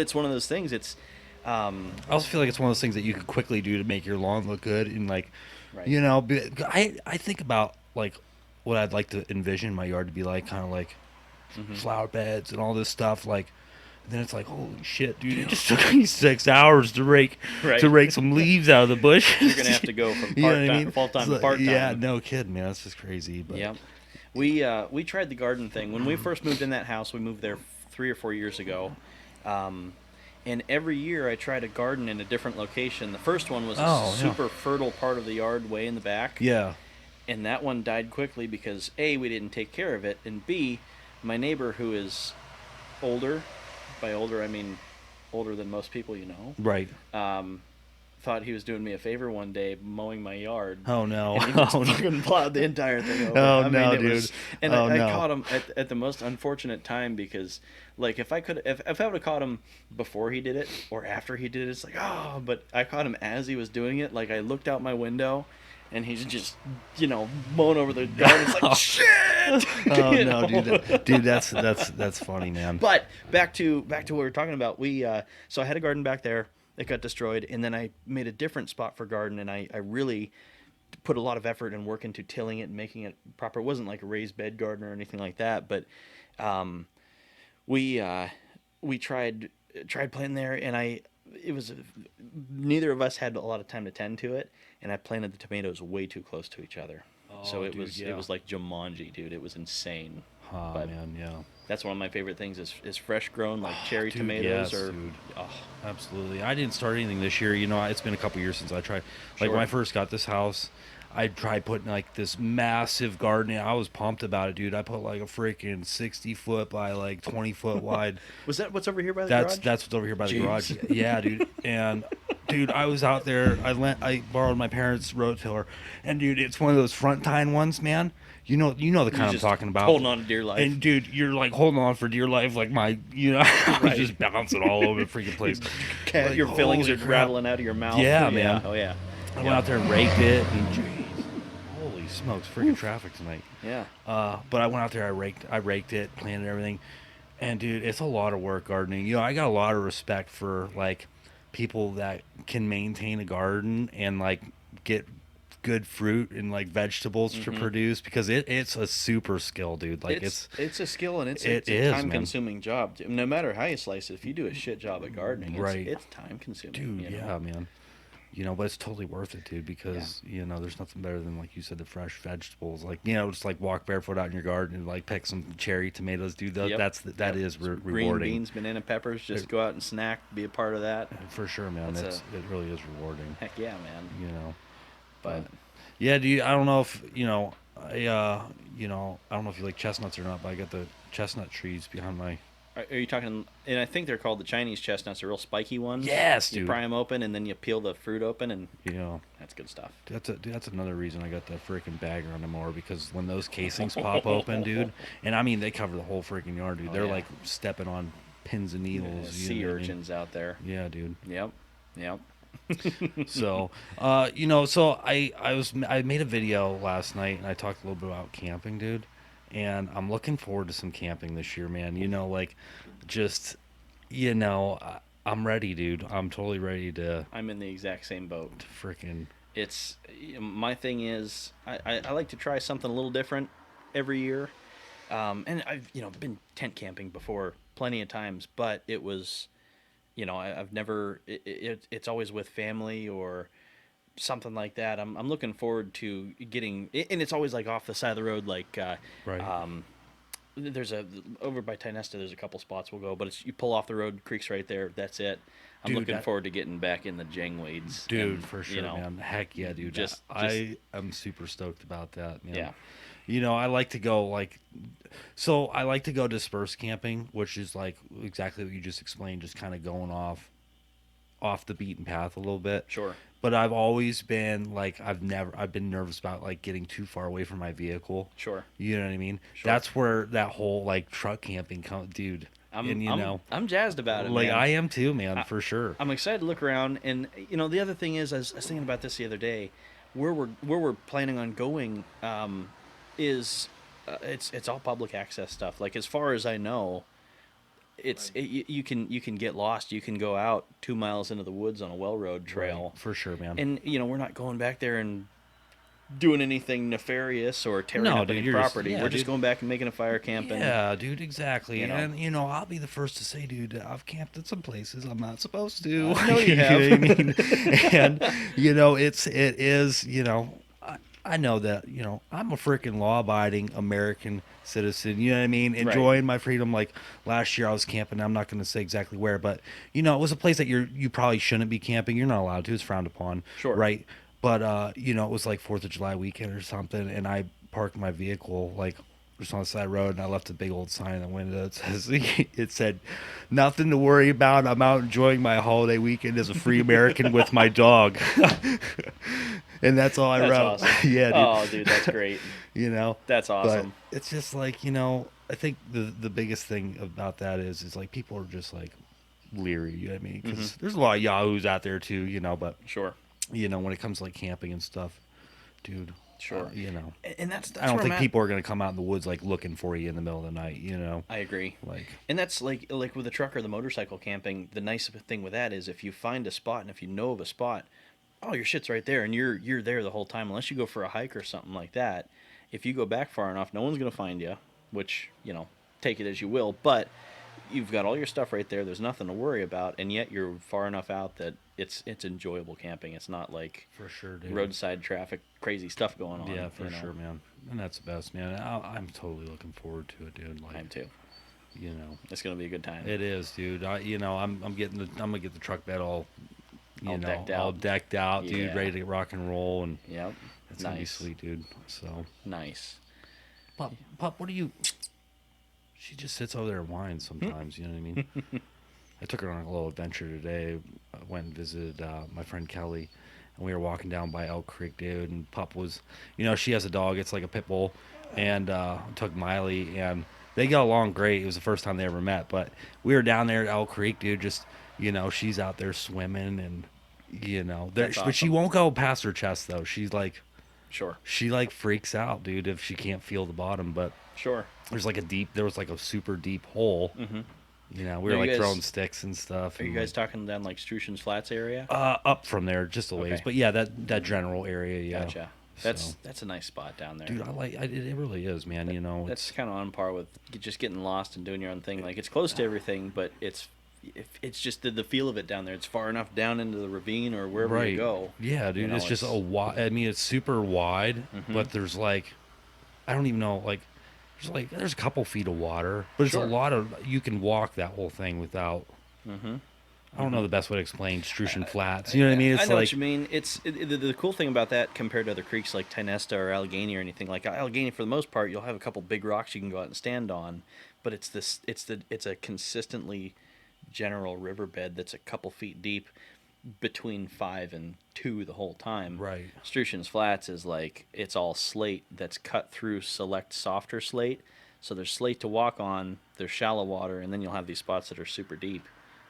it's one of those things. It's I also feel like it's one of those things that you could quickly do to make your lawn look good, and like, right. you know, I think about like what I'd like to envision my yard to be like, kind of like Hmm. flower beds and all this stuff. Like, then it's like, holy shit, dude! It just took me 6 hours to Right. rake some leaves out of the You're gonna bushes. have to go from You know what I part-time, mean? full-time to Yeah, part-time. no kidding, man. That's just crazy. But Yep. We tried the garden thing when we first moved in that house. We moved there 3 or 4 years ago, um, and every year I tried a garden in a different location. The first one was a oh yeah, super fertile part of the yard way in the back, yeah. and that one died quickly because A, we didn't take care of it, and B, my neighbor, who is older, by older I mean older than most people you know, Right. um, thought he was doing me a favor one day mowing my yard, Oh no. and he just Oh no. fucking plowed the entire thing over. Oh I mean, no, it dude. was, and Oh I no. caught him at the most unfortunate time because, like, if I would have caught him before he did it or after he did it, it's like, oh, but I caught him as he was doing it. Like, I looked out my window, and he's just, mowing over the garden. It's like shit, Oh you no, dude. know. Dude, that's funny, man. But back to what we were talking about. So I had a garden back there. It got destroyed, and then I made a different spot for garden, and I really put a lot of effort and work into tilling it and making it proper. It wasn't like a raised bed garden or anything like that, but um, we we tried planting there, and it was neither of us had a lot of time to tend to it, and I planted the tomatoes way too close to each other. So Oh, dude, it yeah. was like Jumanji, dude. It was insane. Oh But man, yeah. that's one of my favorite things is fresh grown like cherry Dude, tomatoes yes, or dude. oh, Absolutely. I didn't start anything this year. You know, it's been a couple years since I tried. Like when sure. I first got this house, I tried putting like this massive garden in. I was pumped about it, dude. I put like a freaking 60 foot by like 20 foot wide. Was that what's over here by the That's garage? that's what's over here by the garage. Jeez. Yeah, dude. And dude, I was out there. I borrowed my parents' rototiller, and dude, it's one of those front tine ones, man. You know the You kind I'm just talking about. holding on to dear life. And dude, you're like holding on for dear life, like I was Right. just bouncing all over the freaking place. Like, Your fillings holy are crap. rattling out of your mouth. Yeah, Yeah. man. Oh yeah. I went Yep. out there and raked it, and jeez, holy smokes, freaking traffic tonight. Yeah. But I went out there, I raked it, planted everything, and dude, it's a lot of work gardening. I got a lot of respect for like people that can maintain a garden and like get good fruit and like vegetables to Hmm. produce because it's a super skill, dude. Like It's a skill and it it's a is, time man. consuming job. No matter how you slice it, if you do a shit job at gardening, Right. it's time consuming. Dude, yeah, man. But it's totally worth it, dude, Yeah. because, there's nothing better than, like you said, the fresh vegetables. Like, just like walk barefoot out in your garden and like pick some cherry tomatoes, dude. Yep. That Yep. is Some green rewarding. beans, banana peppers. Just It- go out and snack. Be a part of that. For sure, man. That's It really is rewarding, heck yeah, man. you know. But But yeah, I don't know if, I don't know if you like chestnuts or not, but I got the chestnut trees behind my. are you talking? And I think they're called the Chinese chestnuts. The real spiky ones. Yes, You dude. pry them open and then you peel the fruit open, and You know, that's good stuff. that's another reason I got that freaking bagger on the mower because when those casings pop open, dude, and I mean they cover the whole freaking yard, dude. Oh, They're yeah. like stepping on pins and needles. Sea know what I mean? urchins out there. Yeah, dude. Yep. Yep. So, so I made a video last night and I talked a little bit about camping, dude. And I'm looking forward to some camping this year, man. Like, just, I'm ready, dude. I'm totally ready to I'm in the exact same boat. freaking. It's my thing is I like to try something a little different every year. And I've been tent camping before plenty of times, but it was I've never it's always with family or something like that. I'm looking forward to getting, and it's always like off the side of the road, like Right. there's a over by Tinesta. There's a couple spots we'll go, but it's you pull off the road, creek's right there. That's it. I'm Dude, looking forward to getting back in the jangweeds, Dude, and, for sure, man. Heck yeah, dude. just I am super stoked about that, man. yeah, I like to go I like to go disperse camping, which is like exactly what you just explained, just kind of going off the beaten path a little bit. sure, But I've always been like I've been nervous about like getting too far away from my vehicle. sure. You know what I mean? Sure. That's where that whole like truck camping comes, dude. I'm jazzed about it, like man. I am too, man, for sure. I'm excited to look around, and the other thing is, I was thinking about this the other day, where we're planning on going, is it's all public access stuff. Like as far as I know, you can get lost. You can go out 2 miles into the woods on a well road Right, trail, for sure, man. and we're not going back there and doing anything nefarious or tearing No, up any dude, you're just property. yeah, We're just dude. going back and making a fire camping. Yeah, dude, exactly. You know, And I'll be the first to say, dude, I've camped at some places I'm not supposed to. I know you You know have. what I mean? And it is, I know that, I'm a freaking law-abiding American citizen. You know what I mean? Right. Enjoying my freedom. Like last year, I was camping. I'm not going to say exactly where, but it was a place that you probably shouldn't be camping. You're not allowed to. It's frowned upon, Sure. right? But it was like Fourth of July weekend or something, and I parked my vehicle like just on the side of the road, and I left a big old sign in the window that says it said, "Nothing to worry about. I'm out enjoying my holiday weekend as a free American with my dog." And that's all I That's wrote. awesome. Yeah, dude. Oh, dude, that's great. you know, That's but awesome. it's just like I think the biggest thing about that is like people are just like leery. You know what I mean? Because there's a lot of yahoos out there too. But Sure. when it comes to like camping and stuff, dude. Sure. And I that's don't where I'm think at. people are gonna come out in the woods like looking for you in the middle of the night. I agree. Like And that's like with the truck or the motorcycle camping. The nice thing with that is if you find a spot and if you know of a spot, oh, your shit's right there, and you're there the whole time. Unless you go for a hike or something like that, if you go back far enough, no one's gonna find you. Which take it as you will. But you've got all your stuff right there. There's nothing to worry about, and yet you're far enough out that it's enjoyable camping. It's not like for sure, dude. roadside traffic, crazy stuff going on. Yeah, for sure, man. And that's the best, man. I'm totally looking forward to it, dude. Like, I'm too. you know, It's gonna be a good time. it is, dude. I'm gonna get the truck bed all, All decked out, dude, Yeah. ready to rock and roll, and Yep. it's gonna be Nice. sweet, dude. So, Nice. Pop, what do you? She just sits over there and whines sometimes. You know what I mean? I took her on a little adventure today. I went and visited my friend Kelly, and we were walking down by Elk Creek, dude. And Pup was, she has a dog. It's like a pit bull, and took Miley, and they got along great. It was the first time they ever met, but we were down there at Elk Creek, dude. Just she's out there swimming, and That's but she awesome. won't go past her chest though. She's like, Sure. she like freaks out, dude, if she can't feel the bottom. But Sure. there was like a super deep hole. Mm-hmm. We Are were you like guys- throwing sticks and stuff. Are you and, guys talking down like Strushen's Flats area? up from there just a ways, Okay. but yeah, that general area, yeah. Gotcha. That's a nice spot down there. Dude, it really is, man. That's kind of on par with just getting lost and doing your own thing. Like it's close to everything, but it's just the feel of it down there. It's far enough down into the ravine or wherever right. you go. Yeah, dude, it's just it's- a wide. I mean, it's super wide, but there's like, I don't even know, like, there's a couple feet of water, but it's Sure. a lot of. You can walk that whole thing without. I don't know the best way to explain Strushen Flats. You know what I mean? It's I know like what you mean. The cool thing about that compared to other creeks like Tinesta or Allegheny or anything like Allegheny. For the most part, you'll have a couple big rocks you can go out and stand on, but it's a consistently general riverbed that's a couple feet deep, between 5 and 2 the whole time. Right. Strushen's Flats is like it's all slate that's cut through select softer slate. So there's slate to walk on. There's shallow water, and then you'll have these spots that are super deep.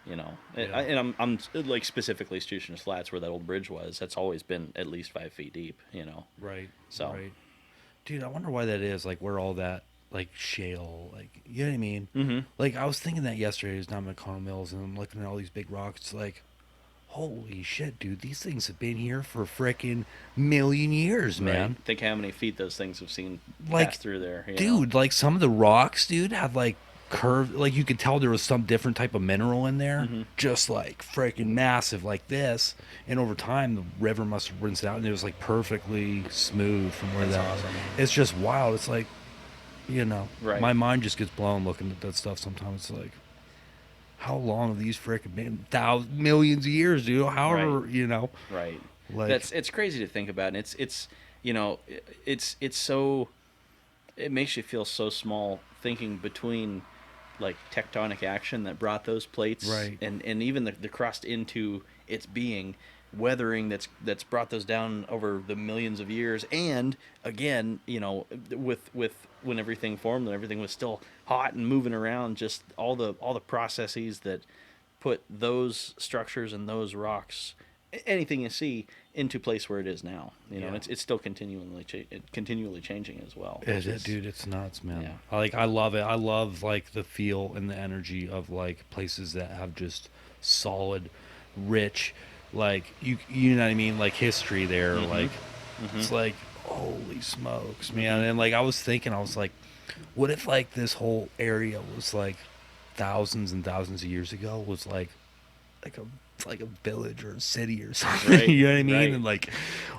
Yeah. And I'm like specifically Strushen's Flats where that old bridge was. That's always been at least 5 feet deep. right. So- right. Dude, I wonder why that is. Like, where all that like shale, like you know what I mean? Mm-hmm. Like I was thinking that yesterday. I was down at McConnell Mills and I'm looking at all these big rocks. It's like, holy shit, dude! These things have been here for frickin' million years, man. Right. Think how many feet those things have seen Like, pass through there. Dude, like some of the rocks, dude, have like curved. Like you could tell there was some different type of mineral in there, Mm-hmm. just like freaking massive, like this. And over time, the river must have rinsed out, and it was like perfectly smooth from where That's that. awesome. It's just wild. It's like, Right. my mind just gets blown looking at that stuff. Sometimes it's like, how long have these freaking been? Millions of years, dude. However, Right. Right. like It's crazy to think about, and it's so it makes you feel so small thinking between like tectonic action that brought those plates, Right. and even the crust into its being, weathering that's brought those down over the millions of years, and again, with when everything formed and everything was still hot and moving around, just all the processes that put those structures and those rocks anything you see into place where it is now. You know, Yeah. it's still continually changing as well, which is Dude, it's nuts, man. yeah. I love it. I love like the feel and the energy of like places that have just solid, rich, like you know what I mean, like history there. Mm-hmm. Like Mm-hmm. it's like holy smokes, man. Mm-hmm. And like I was thinking, I was like, what if like this whole area was like thousands and thousands of years ago was like a like a village or a city or something. Right. You know what I mean? Right. And like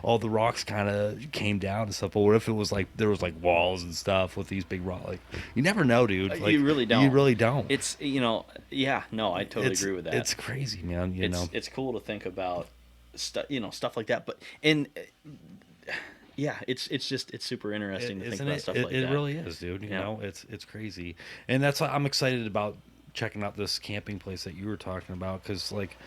all the rocks kind of came down and stuff. But what if it was like there was like walls and stuff with these big rocks? Like you never know, dude. Like You really you don't. really don't. It's yeah. No, I totally agree with that. It's crazy, man. You It's know. it's cool to think about stuff like that. But and yeah, it's super interesting to think Isn't about it? stuff It, like it that. really is, dude. You Yeah. know, it's crazy, and that's why I'm excited about checking out this camping place that you were talking about because like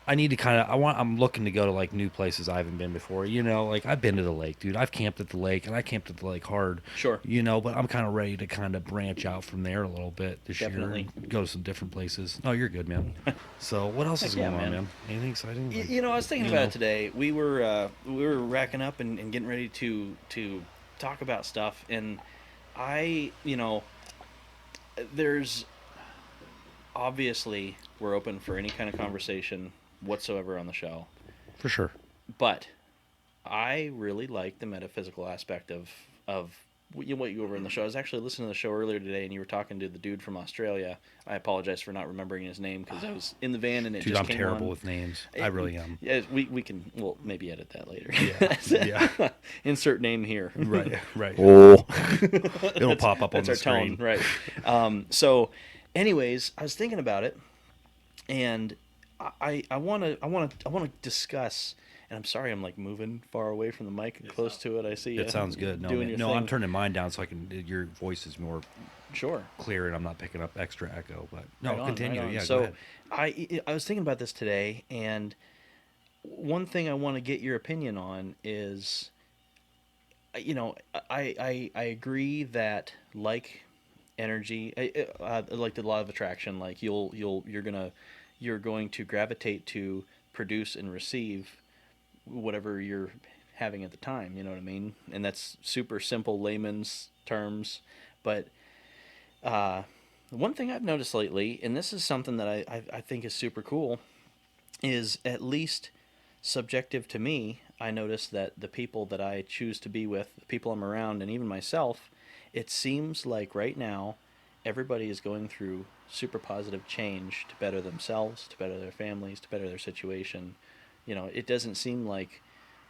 I need to kind of I'm looking to go to like new places I haven't been before. You know, like I've been to the lake, dude. I've camped at the lake and I camped at the lake hard. Sure. You know, but I'm kind of ready to kind of branch out from there a little bit this Definitely. year and go to some different places. Oh, you're good, man. So what else is Heck yeah, going on, man. man? Anything exciting? Like, I was thinking you about know, it today. We were racking up and getting ready to talk about stuff, and I there's obviously we're open for any kind of conversation whatsoever on the show, for sure. but I really like the metaphysical aspect of what you went over in the show. I was actually listening to the show earlier today, and you were talking to the dude from Australia. I apologize for not remembering his name because I was in the van and it Dude, just I'm came terrible on. with names. I really am. Yeah, we can maybe edit that later. Yeah, yeah. Insert name here. Right, right. Oh, It'll pop up on that's the our screen. tone, right? So, anyways, I was thinking about it, and I want to discuss. And I'm sorry, I'm like moving far away from the mic and close to it. I see It you sounds good. No, doing man. your No, thing. I'm turning mine down so I can. Your voice is more Sure. clear, and I'm not picking up extra echo. But no, Right on, continue. right on. Yeah, go So, ahead. I was thinking about this today, and one thing I want to get your opinion on is, I agree that like energy, like the law of attraction, like you're going to gravitate to produce and receive whatever you're having at the time. You know what I mean? And that's super simple layman's terms, but one thing I've noticed lately, and this is something that I think is super cool, is at least subjective to me, I notice that the people that I choose to be with, the people I'm around, and even myself, it seems like right now everybody is going through super positive change to better themselves, to better their families, to better their situation. It doesn't seem like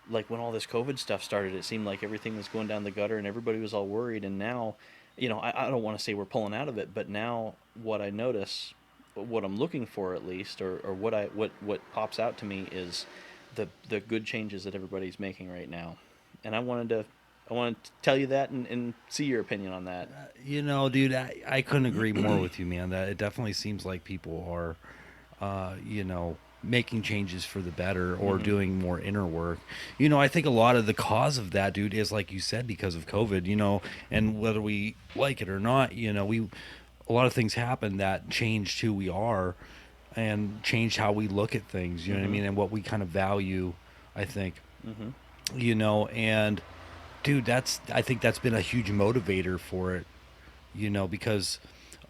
when all this COVID stuff started, it seemed like everything was going down the gutter and everybody was all worried. And now, I don't want to say we're pulling out of it, but now what I notice, what I'm looking for at least, or what pops out to me is the good changes that everybody's making right now. And I wanted to tell you that and see your opinion on that. Dude, I couldn't agree more with you, man. That it definitely seems like people are, making changes for the better or Mm-hmm. doing more inner work. I think a lot of the cause of that, dude, is like you said, because of COVID. And whether we like it or not, a lot of things happen that changed who we are and changed how we look at things. You know what I Mm-hmm. mean, and what we kind of value. I think, Mm-hmm. and dude, I think that's been a huge motivator for it, because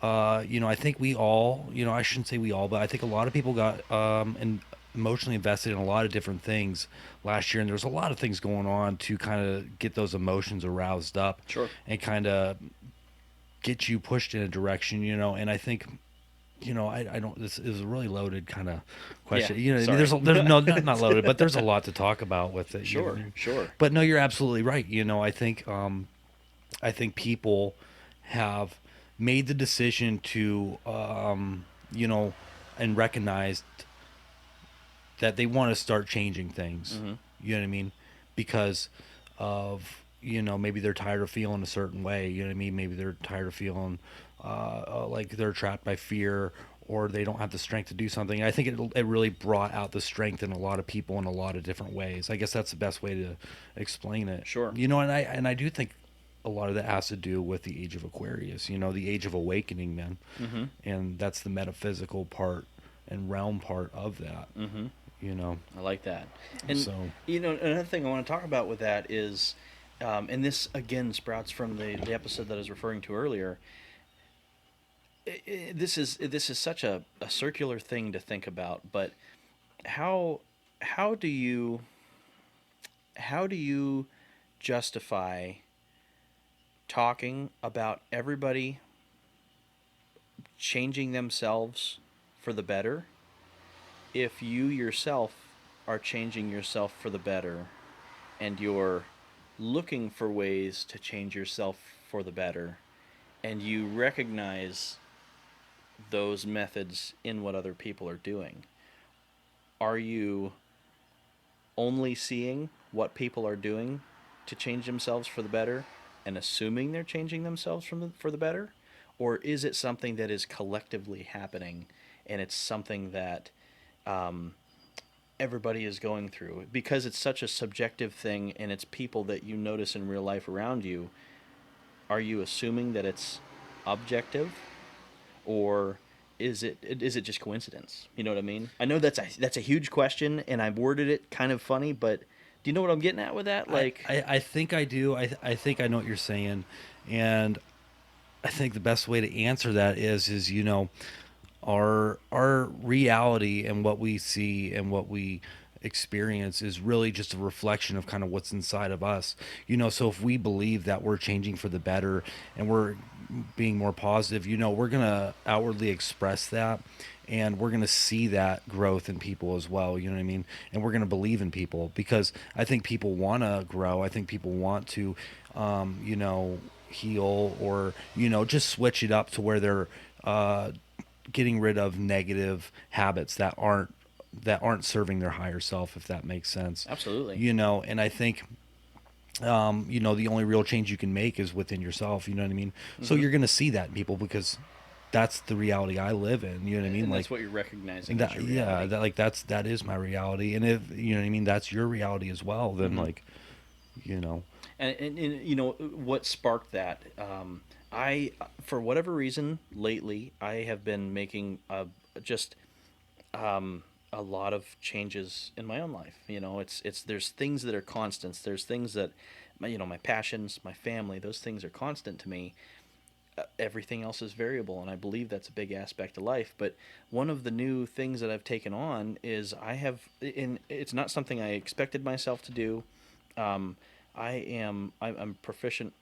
I think we all, I shouldn't say we all, but I think a lot of people got emotionally invested in a lot of different things last year, and there's a lot of things going on to kind of get those emotions aroused up Sure. and kind of get you pushed in a direction, and I think I don't. This is a really loaded kind of Yeah. question. I mean, Sorry. there's no not loaded, but there's a lot to talk about with it. Sure. Sure. But no, you're absolutely right. I think people have made the decision to and recognized that they want to start changing things. Mm-hmm. You know what I mean? Because of maybe they're tired of feeling a certain way. You know what I mean? Maybe they're tired of feeling like they're trapped by fear or they don't have the strength to do something. I think it really brought out the strength in a lot of people in a lot of different ways. I guess that's the best way to explain it. Sure. And I do think a lot of that has to do with the age of Aquarius, the age of awakening, man. Mm-hmm. And that's the metaphysical part and realm part of that. Mm-hmm. you know. I like that. And So another thing I want to talk about with that is, and this again sprouts from the episode that I was referring to earlier. This is such a circular thing to think about, but how how do you how do you justify talking about everybody changing themselves for the better if you yourself are changing yourself for the better and you're looking for ways to change yourself for the better and you recognize those methods in what other people are doing? Are you only seeing what people are doing to change themselves for the better and assuming they're changing themselves for the better? Or is it something that is collectively happening and it's something that um, everybody is going through? Because it's such a subjective thing and it's people that you notice in real life around you, are you assuming that it's objective, or is it just coincidence? You know what I mean? I know that's a huge question, and I worded it kind of funny, but do you know what I'm getting at with that? Like, I think I do. I think I know what you're saying, and I think the best way to answer that is our reality and what we see and what we experience is really just a reflection of kind of what's inside of us. So if we believe that we're changing for the better and we're being more positive, we're going to outwardly express that, and we're going to see that growth in people as well, you know what I mean? And we're going to believe in people, because I think people want to grow. I think people want to heal, or just switch it up to where they're getting rid of negative habits that aren't serving their higher self, if that makes sense. absolutely. And I think the only real change you can make is within yourself, you know what I mean? So Mm-hmm. you're going to see that in people, because that's the reality I live in, you know what I mean? And Like that's what you're recognizing as that, your yeah, reality. that is my reality. And if, you know what I mean, that's your reality as well, then Mm-hmm. like, you know, And what sparked that? I, for whatever reason, lately I have been making just a lot of changes in my own life. It's there's things that are constants. There's things that, my passions, my family, those things are constant to me. Everything else is variable, and I believe that's a big aspect of life. But one of the new things that I've taken on is it's not something I expected myself to do. Um, I'm proficient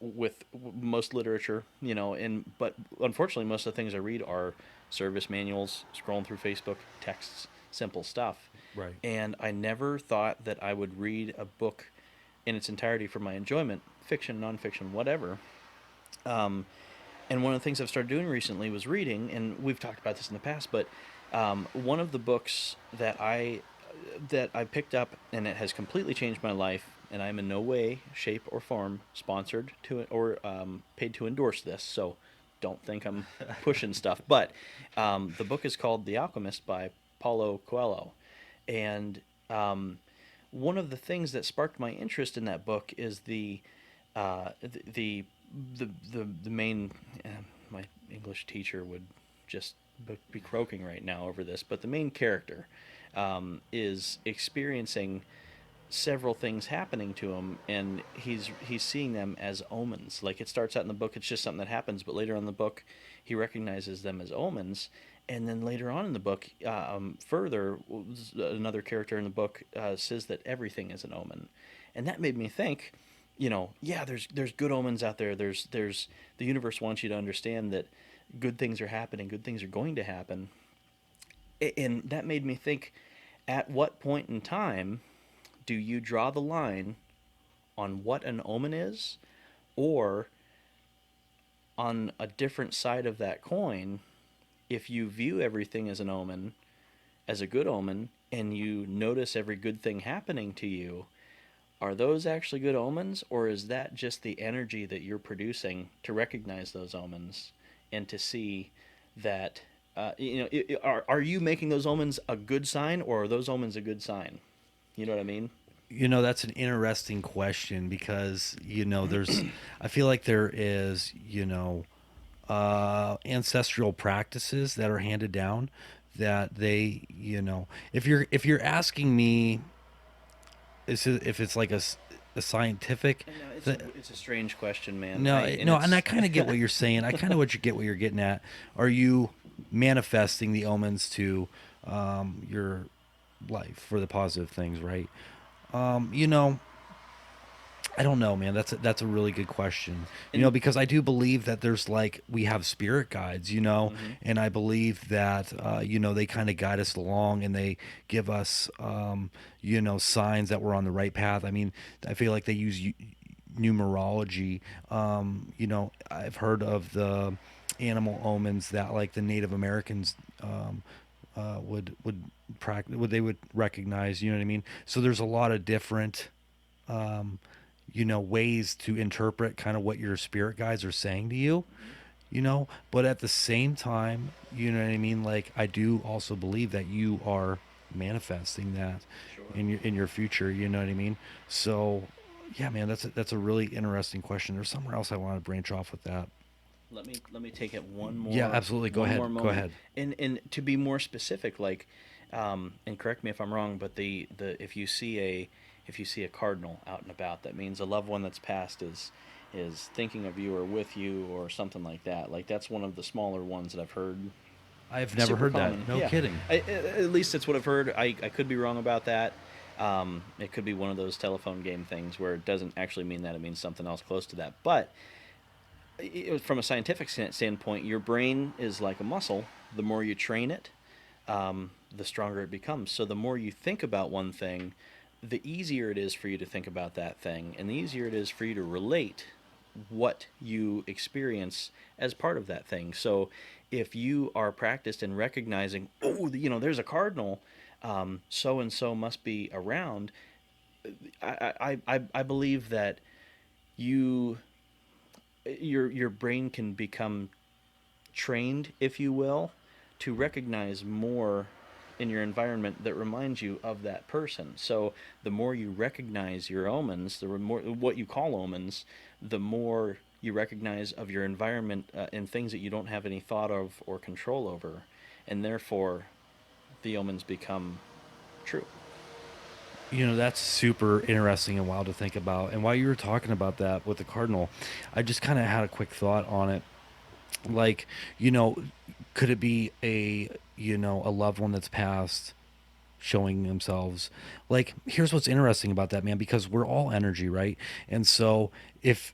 with most literature, and but unfortunately, most of the things I read are service manuals, scrolling through Facebook, texts, simple stuff. right. And I never thought that I would read a book in its entirety for my enjoyment, fiction, nonfiction, whatever. Um, and one of the things I've started doing recently was reading, and we've talked about this in the past, but one of the books that I picked up and it has completely changed my life, and I'm in no way, shape, or form sponsored to or paid to endorse this, so don't think I'm pushing stuff. But the book is called The Alchemist by Paulo Coelho, and one of the things that sparked my interest in that book is the the main. My English teacher would just be croaking right now over this, but the main character is experiencing several things happening to him, and he's seeing them as omens. Like, it starts out in the book, it's just something that happens, but later on in the book, he recognizes them as omens. And then later on in the book, further, another character in the book says that everything is an omen, and that made me think. Yeah, there's good omens out there. There's the universe wants you to understand that good things are happening, good things are going to happen, and that made me think, at what point in time do you draw the line on what an omen is, or on a different side of that coin, if you view everything as an omen, as a good omen, and you notice every good thing happening to you, are those actually good omens, or is that just the energy that you're producing to recognize those omens and to see that are you making those omens a good sign, or are those omens a good sign? You know what I mean? That's an interesting question, because I feel like there is ancestral practices that are handed down that they, if you're asking me, if it's like a scientific, And no, th- it's a strange question, man. no, And no, and I it's kind of get what you're saying. I kind of get what you're getting at. Are you manifesting the omens to your life for the positive things, right? Um, you know, I don't know, man. That's a really good question. and Because I do believe that there's like we have spirit guides, mhm. and I believe that they kind of guide us along and they give us signs that we're on the right path. I mean, I feel like they use numerology. I've heard of the animal omens that like the Native Americans would practice, would they would recognize. You know what I mean? So there's a lot of different um, ways to interpret kind of what your spirit guides are saying to you, but at the same time, you know what I mean? Like, I do also believe that you are manifesting that Sure. in your future, you know what I mean? So, yeah, man, that's a really interesting question. There's somewhere else I want to branch off with that. Let me take it Yeah, absolutely. Go one more ahead. Go moment, ahead. and to be more specific, like, and correct me if I'm wrong, but the if you see a cardinal out and about, that means a loved one that's passed is thinking of you or with you or something like that. Like that's one of the smaller ones that I've heard. I've never Super heard common, that. No yeah. kidding. At least that's what I've heard. I could be wrong about that. It could be one of those telephone game things where it doesn't actually mean that; it means something else close to that. But from a scientific standpoint, your brain is like a muscle. The more you train it, the stronger it becomes. So the more you think about one thing, the easier it is for you to think about that thing, and the easier it is for you to relate what you experience as part of that thing. So if you are practiced in recognizing, oh, there's a cardinal, so and so must be around. I believe that you your brain can become trained, if you will, to recognize more in your environment that reminds you of that person. So the more you recognize your omens, the more what you call omens, the more you recognize of your environment and things that you don't have any thought of or control over, and therefore the omens become true. That's super interesting and wild to think about. And while you were talking about that with the cardinal, I just kind of had a quick thought on it. Like, you know, could it be a loved one that's passed showing themselves? Like, here's what's interesting about that, man, because we're all energy, right? And so if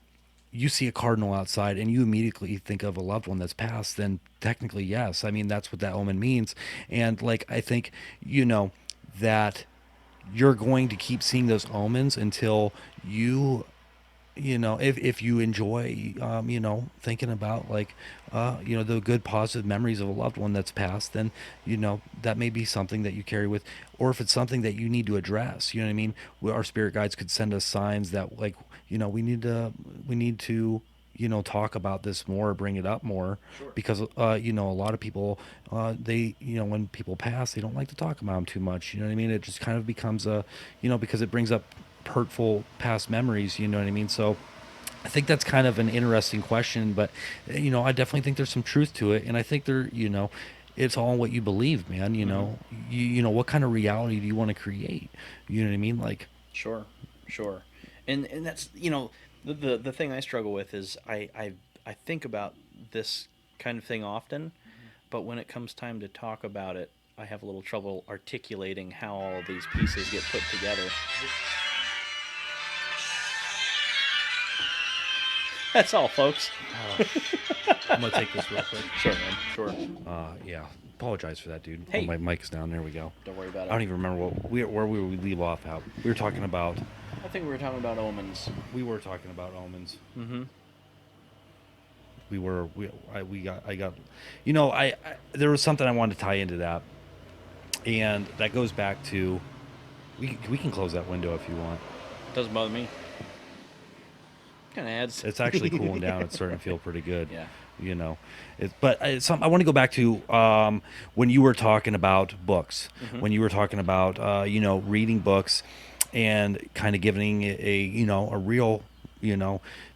you see a cardinal outside and you immediately think of a loved one that's passed, then technically, yes. I mean, that's what that omen means. And like, I think, that you're going to keep seeing those omens until you if you enjoy thinking about like the good positive memories of a loved one that's passed, then that may be something that you carry with, or if it's something that you need to address, you know what I mean. Our spirit guides could send us signs that like we need to talk about this more, bring it up more, Sure. because a lot of people, they when people pass, they don't like to talk about them too much, you know what I mean. It just kind of becomes a because it brings up hurtful past memories, you know what I mean. So I think that's kind of an interesting question, but I definitely think there's some truth to it, and I think it's all what you believe, man. Mm-hmm. What kind of reality do you want to create? You know what I mean? Like, Sure, sure, and that's the thing I struggle with is I think about this kind of thing often, but when it comes time to talk about it, I have a little trouble articulating how all these pieces get put together. That's all, folks. I'm gonna take this real quick. Sure, man. Sure. Yeah. Apologize for that, dude. Oh, Hey, my mic's down. There we go. don't worry about I it. don't even remember where we leave off at. We were talking about I think we were talking about omens. omens. Mm-hmm. I got I there was something I wanted to tie into that, and that goes back to we can close that window if you want. Doesn't bother me. Kind of adds. It's actually cooling down. It's starting to feel pretty good. Yeah. I want to go back to when you were talking about books, Mm-hmm. when you were talking about reading books and kind of giving a real,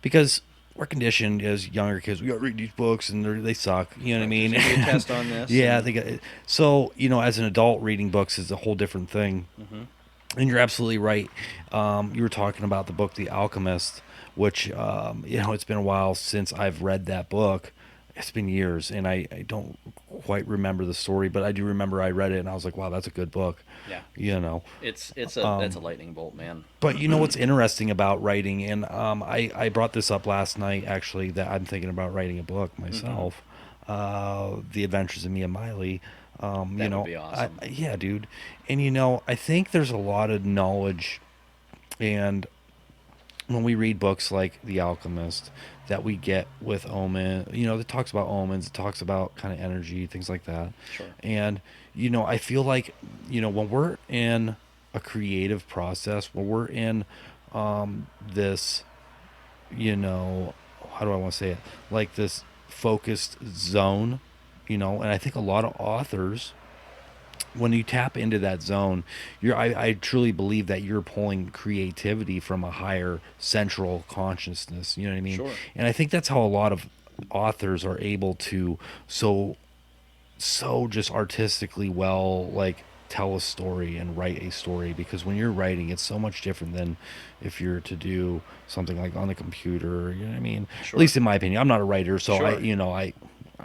because we're conditioned as younger kids. We got to read these books, and they suck. You know what I mean? There's gonna be a test on this. Yeah, and- they got. So as an adult, reading books is a whole different thing. Mhm. And you're absolutely right. You were talking about the book The Alchemist, which it's been a while since I've read that book. It's been years, and I don't quite remember the story, but I do remember I read it, and I was like, "Wow, that's a good book." Yeah. You know. It's that's a lightning bolt, man. But what's interesting about writing, and I brought this up last night actually, that I'm thinking about writing a book myself, The Adventures of Mia Miley. That would be awesome. Yeah, dude. And I think there's a lot of knowledge, and when we read books like The Alchemist that we get with omen, that talks about omens, it talks about kind of energy, things like that. Sure. And I feel like when we're in a creative process, when we're in this, how do I want to say it, like this focused zone, and I think a lot of authors, when you tap into that zone, I truly believe that you're pulling creativity from a higher central consciousness. You know what I mean? Sure. And I think that's how a lot of authors are able to so just artistically well, like, tell a story and write a story, because when you're writing, it's so much different than if you're to do something like on the computer. You know what I mean? Sure. At least in my opinion. I'm not a writer, so Sure.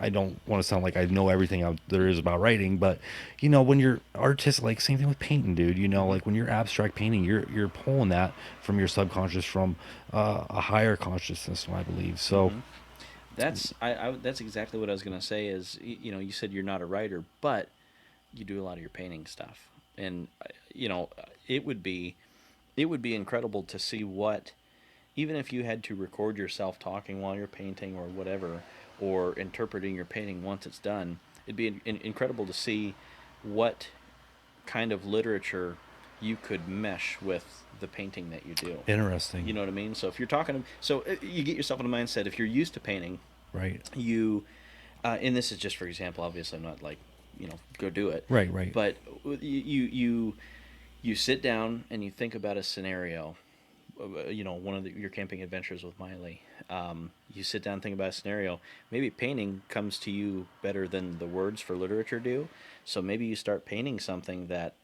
I don't want to sound like I know everything there is about writing, but when you're artistic, like same thing with painting, dude. Like when you're abstract painting, you're pulling that from your subconscious, from a higher consciousness, I believe. So That's exactly what I was gonna say. Is you said you're not a writer, but you do a lot of your painting stuff, and it would be incredible to see what, even if you had to record yourself talking while you're painting or whatever, or interpreting your painting once it's done, it'd be incredible to see what kind of literature you could mesh with the painting that you do. interesting, You know what I mean? So if you're talking, you get yourself in a mindset. If you're used to painting, right? you, and this is just for example. Obviously, I'm not like, go do it. Right. But you sit down and you think about a scenario. One of your camping adventures with Miley. You sit down and think about a scenario. Maybe painting comes to you better than the words for literature do. So maybe you start painting something that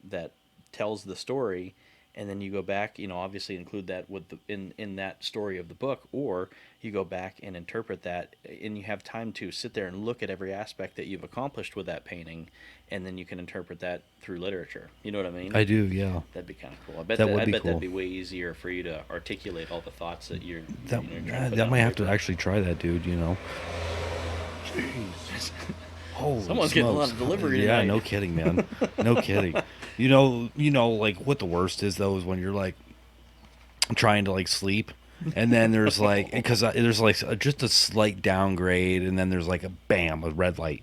tells the story, and then you go back. Obviously include that with in that story of the book, or you go back and interpret that, and you have time to sit there and look at every aspect that you've accomplished with that painting, and then you can interpret that through literature. You know what I mean? I do, yeah. That'd be kind of cool. I bet That would I be bet cool. that'd be way easier for you to articulate all the thoughts that you're. That trying to put that down might have to paper. actually try that, dude. Holy Someone's getting a lot of smokes. delivery Yeah, tonight. no kidding, man. No kidding. Like what the worst is though is when you're like trying to like sleep, and then there's like, because there's like just a slight downgrade, and then there's like a red light,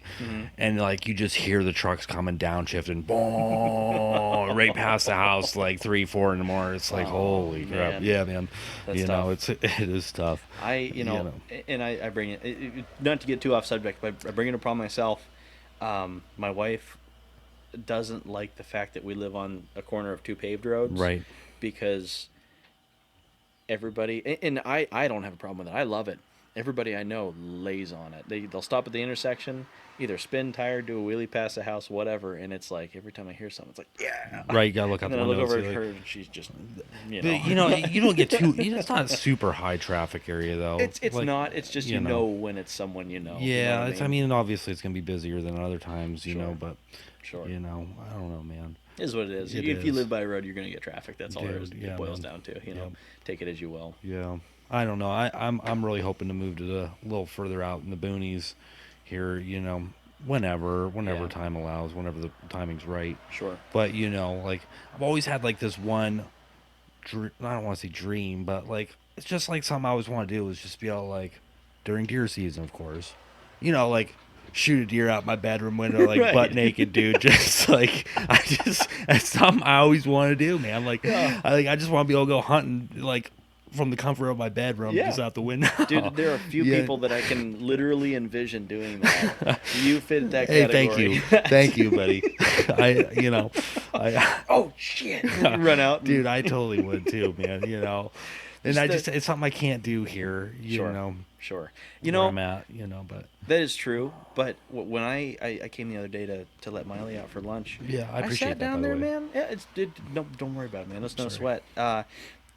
and like you just hear the trucks coming down shifting, boom, right past the house, like 3-4 in the morning. It's like, holy crap. man. Yeah, man. That's tough. It is tough. And I bring it, not to get too off subject, but I bring it upon myself. My wife doesn't like the fact that we live on a corner of two paved roads, Right. Because everybody, and I don't have a problem with it. I love it. Everybody I know lays on it. They'll stop at the intersection, either spin, tire, do a wheelie past the house, whatever, and it's like every time I hear something, it's like, yeah. Right, you gotta look out And the then I window. look over and at see, her, like, and she's just, But, you don't get too. It's not a super high traffic area though. It's Like, not. It's just you know when it's someone you know. You know Yeah, what I mean, obviously it's gonna be busier than other times, Sure. but Sure. I don't know, man. It is what it is. It If you is. live by a road, you're going to get traffic. That's all there is. Dude, yeah, It boils man. down to. Yeah. Take it as you will. Yeah, I don't know. I'm really hoping to move to a little further out in the boonies here. Whenever Yeah. time allows, whenever the timing's right. Sure. But like I've always had like this one, I don't want to say dream, but like it's just like something I always want to do is just be able to, like, during deer season, of course, like shoot a deer out my bedroom window, like Right. butt naked, dude. Just like that's something I always want to do, man. Like I just want to be able to go hunting, like, from the comfort of my bedroom, Yeah. just out the window. Dude, there are a few Yeah. people that I can literally envision doing that. You fit that Hey, category. thank you, buddy. I Oh shit! Run out, and- dude, I totally would too, man. And Just it's something I can't do here, Sure. sure. where I'm at, but That is true. But when I came the other day to let Miley out for lunch, yeah, I I appreciate sat that, by down the there, way. man. Yeah, no, don't worry about it, man. It's no Sorry. sweat.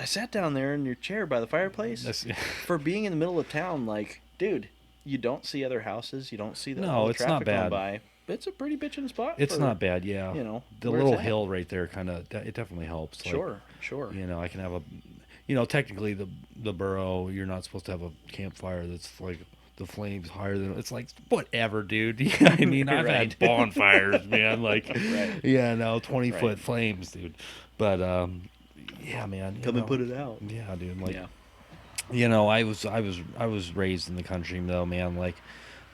I sat down there in your chair by the fireplace That's for being in the middle of town. Like, dude, you don't see other houses. You don't see all no, the it's not traffic going bad. by. It's a pretty bitchin' spot It's for, not bad, yeah. The where it's little at. hill right there kind of it definitely helps. Like, Sure, sure. I can have technically the borough, you're not supposed to have a campfire that's like the flames higher than it's like whatever, dude. Yeah, I mean, I've Right. had bonfires, man. Like, Right. yeah, no, 20-foot Right. flames, dude. But yeah, man, Come and put it out. yeah, dude. Like, Yeah. I was raised in the country though, man. Like,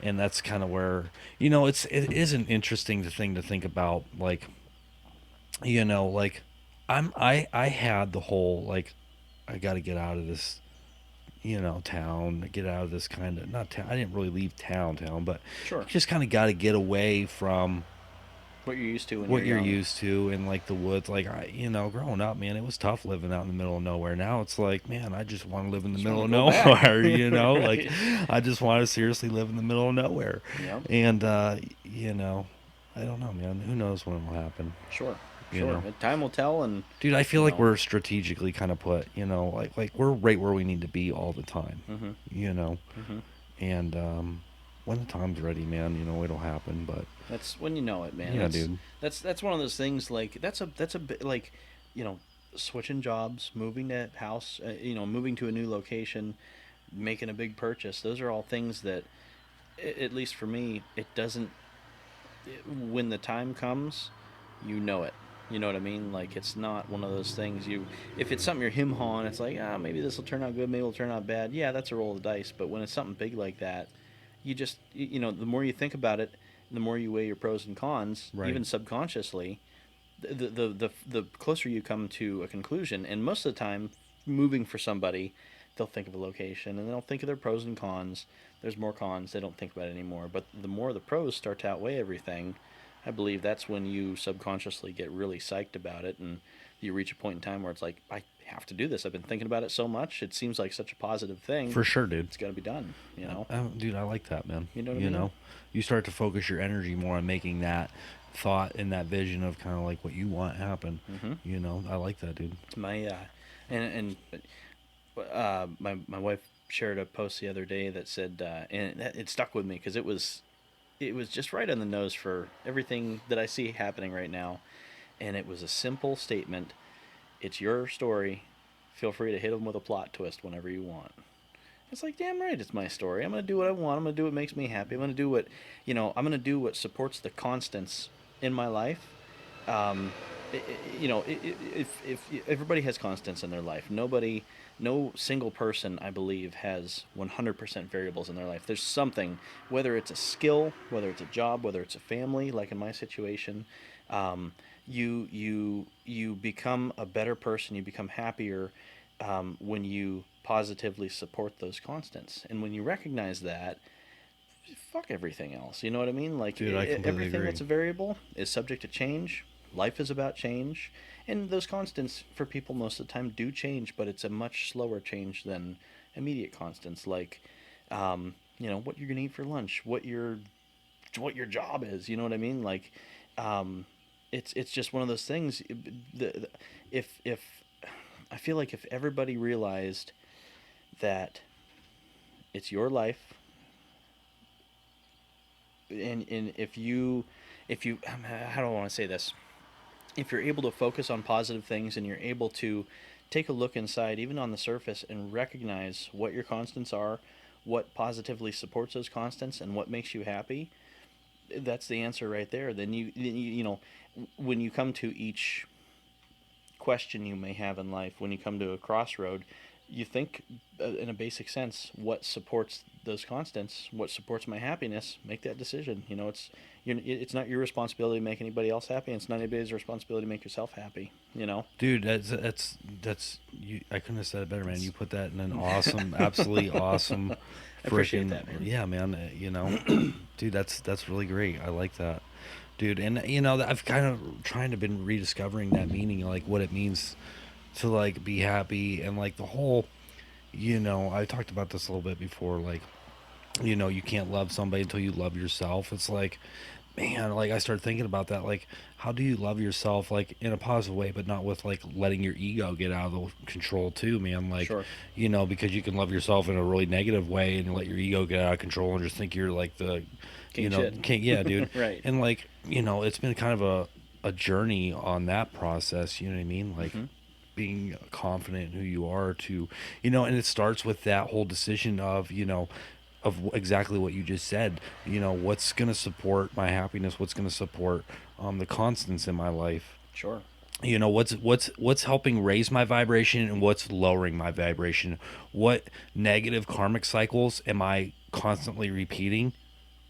and that's kind of where it is an interesting thing to think about. Like, like I had the whole like I got to get out of this town, get out of this kind of not town. I didn't really leave town, but Sure. you just kind of got to get away from What you're used to when you're what you're young. used to in like the woods. Like growing up, man, it was tough living out in the middle of nowhere. Now it's like, man, I just want to live in the Just middle want of to go back. nowhere. Like Right. I just want to seriously live in the middle of nowhere. Yeah. And I don't know, man. Who knows when it'll happen? Sure. You Sure. know, Time will tell, and dude, I feel you like know. we're strategically kind of put. Like we're right where we need to be all the time. Mhm. You know, Mhm. and when the time's ready, man, it'll happen. But That's when you know it, man. yeah, dude. That's one of those things. Like that's a bit like, you know, switching jobs, moving to house, moving to a new location, making a big purchase. Those are all things that, at least for me, it doesn't. When the time comes, you know it. You know what I mean? Like, it's not one of those things if it's something you're him hawing, it's like, maybe this will turn out good, maybe it'll turn out bad. Yeah, that's a roll of the dice. But when it's something big like that, you just, the more you think about it, the more you weigh your pros and cons, Right. even subconsciously, the closer you come to a conclusion. And most of the time, moving for somebody, they'll think of a location and they'll think of their pros and cons. There's more cons, they don't think about it anymore. But the more the pros start to outweigh everything, I believe that's when you subconsciously get really psyched about it, and you reach a point in time where it's like, I have to do this. I've been thinking about it so much. It seems like such a positive thing. For sure, dude. It's got to be done. Dude, I like that, man. You know what I mean? You start to focus your energy more on making that thought and that vision of kind of like what you want happen. Mm-hmm. I like that, dude. My and my wife shared a post the other day that said, and it stuck with me because it was just right on the nose for everything that I see happening right now. And it was a simple statement: "It's your story. Feel free to hit them with a plot twist whenever you want." It's like, damn right, it's my story. I'm gonna do what I want. I'm gonna do what makes me happy. I'm gonna do what, I'm gonna do what supports the constants in my life. Um, if everybody has constants in their life, no single person, I believe, has 100% variables in their life. There's something, whether it's a skill, whether it's a job, whether it's a family, like in my situation, you become a better person. You become happier when you positively support those constants, and when you recognize that, fuck everything else. You know what I mean? Like, Dude, I completely everything agree. that's a variable is subject to change. Life is about change, and those constants for people most of the time do change, but it's a much slower change than immediate constants. Like, what you're gonna eat for lunch, what your job is. You know what I mean? Like, um, it's just one of those things. If I feel like if everybody realized that it's your life, and if you how do I want to say this, if you're able to focus on positive things and you're able to take a look inside, even on the surface, and recognize what your constants are, what positively supports those constants, and what makes you happy, that's the answer right there. Then when you come to each question you may have in life, when you come to a crossroad, you think, in a basic sense, what supports those constants, what supports my happiness. Make that decision. It's not your responsibility to make anybody else happy, and it's not anybody's responsibility to make yourself happy. Dude, that's you. I couldn't have said it better, man. You put that in an I awesome, absolutely awesome, appreciate freaking that, man. yeah, man. Dude, that's really great. I like that, dude. And I've kind of trying to been rediscovering that meaning, like what it means to like be happy, and like the whole, I talked about this a little bit before. Like, you can't love somebody until you love yourself. It's like, man, like I started thinking about that. Like, how do you love yourself, like in a positive way, but not with like letting your ego get out of the control too, man. Like, Sure. because you can love yourself in a really negative way and let your ego get out of control and just think you're like the, King shit. king. Yeah, dude. Right. And like, it's been kind of a journey on that process. You know what I mean? Like, Mm-hmm. being confident in who you are to, and it starts with that whole decision of, exactly what you just said. What's going to support my happiness? What's going to support the constants in my life? Sure. What's helping raise my vibration and what's lowering my vibration? What negative karmic cycles am I constantly repeating?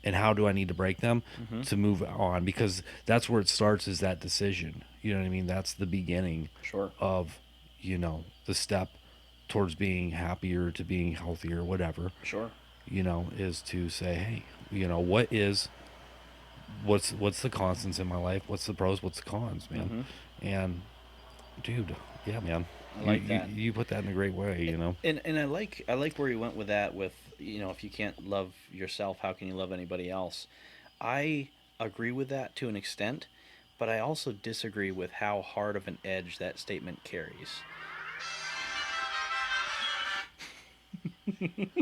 And how do I need to break them Mm-hmm. to move on? Because that's where it starts, is that decision. You know what I mean? That's the beginning Sure. of, the step towards being happier, to being healthier, whatever, Sure. is to say, hey, what's the constants in my life? What's the pros? What's the cons, man? Mm-hmm. And dude, yeah, man, I you like you, that. you put that in a great way. And I like where you went with that. With if you can't love yourself, how can you love anybody else? I agree with that to an extent, but I also disagree with how hard of an edge that statement carries.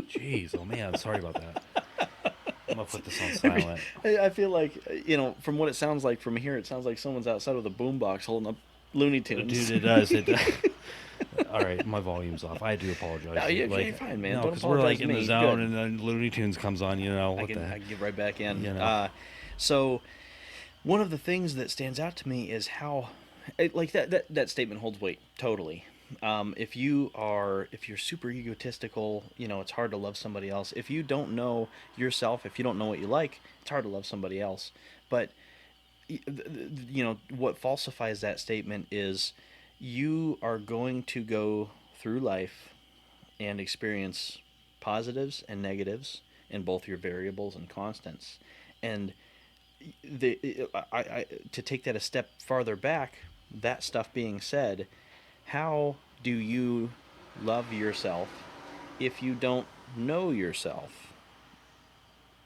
Jeez, oh man, sorry about that. I'm gonna put this on Every, silent. I feel like from what it sounds like from here, it sounds like someone's outside with a boombox holding up Looney Dude, Tunes. it does. It does. All right, my volume's off. I do apologize. No, you're Like, fine, man. no, Don't because we're apologize like to in the me. zone, Good. and then Looney Tunes comes on. I What the can I heck? can get right back in. You know. So one of the things that stands out to me is how, like that statement holds weight totally. If you're super egotistical, it's hard to love somebody else. If you don't know yourself, if you don't know what you like, it's hard to love somebody else. But what falsifies that statement is you are going to go through life and experience positives and negatives in both your variables and constants. And to take that a step farther back, that stuff being said, how do you love yourself if you don't know yourself?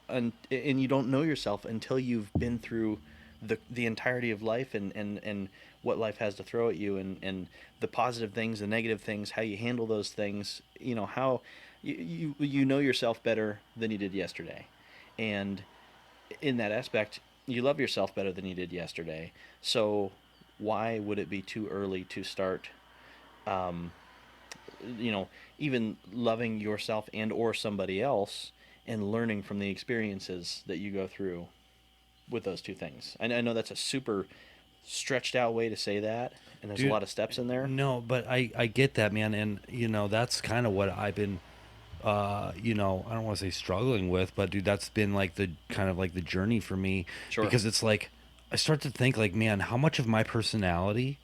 And you don't know yourself until you've been through the entirety of life, and what life has to throw at you, and the positive things, the negative things, how you handle those things. How you know yourself better than you did yesterday, and in that aspect, you love yourself better than you did yesterday. So why would it be too early to start, um, even loving yourself and or somebody else, and learning from the experiences that you go through with those two things? I know that's a super stretched out way to say that, and there's a Dude, lot of steps in there. no, but I get that, man, and that's kind of what I've been, I don't want to say struggling with, but dude, that's been like the kind of like the journey for me, Sure. because it's like I start to think like, man, how much of my personality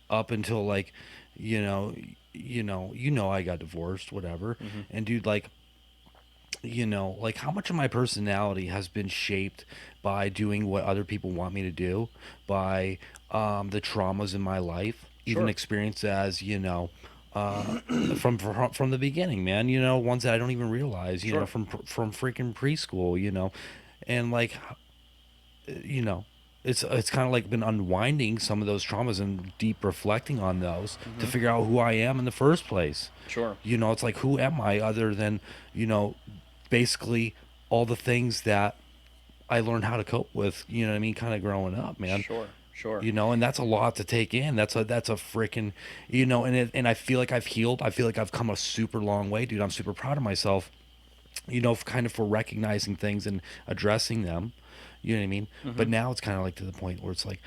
up until like, you know, I got divorced, whatever, Mm-hmm. and dude, like, like how much of my personality has been shaped by doing what other people want me to do, by the traumas in my life, even Sure. experienced as, uh, from the beginning, man. Ones that I don't even realize. Sure. From freaking preschool. And like, you know, it's kind of like been unwinding some of those traumas and deep reflecting on those to Mm-hmm. figure out who I am in the first place. Sure. It's like, who am I other than, you know, basically all the things that I learned how to cope with, what I mean, kind of growing up, man. Sure. Sure. And that's a lot to take in. That's a freaking, and I feel like I've healed. I feel like I've come a super long way, dude. I'm super proud of myself, kind of for recognizing things and addressing them. You know what I mean? Mm-hmm. But now it's kind of like to the point where it's like,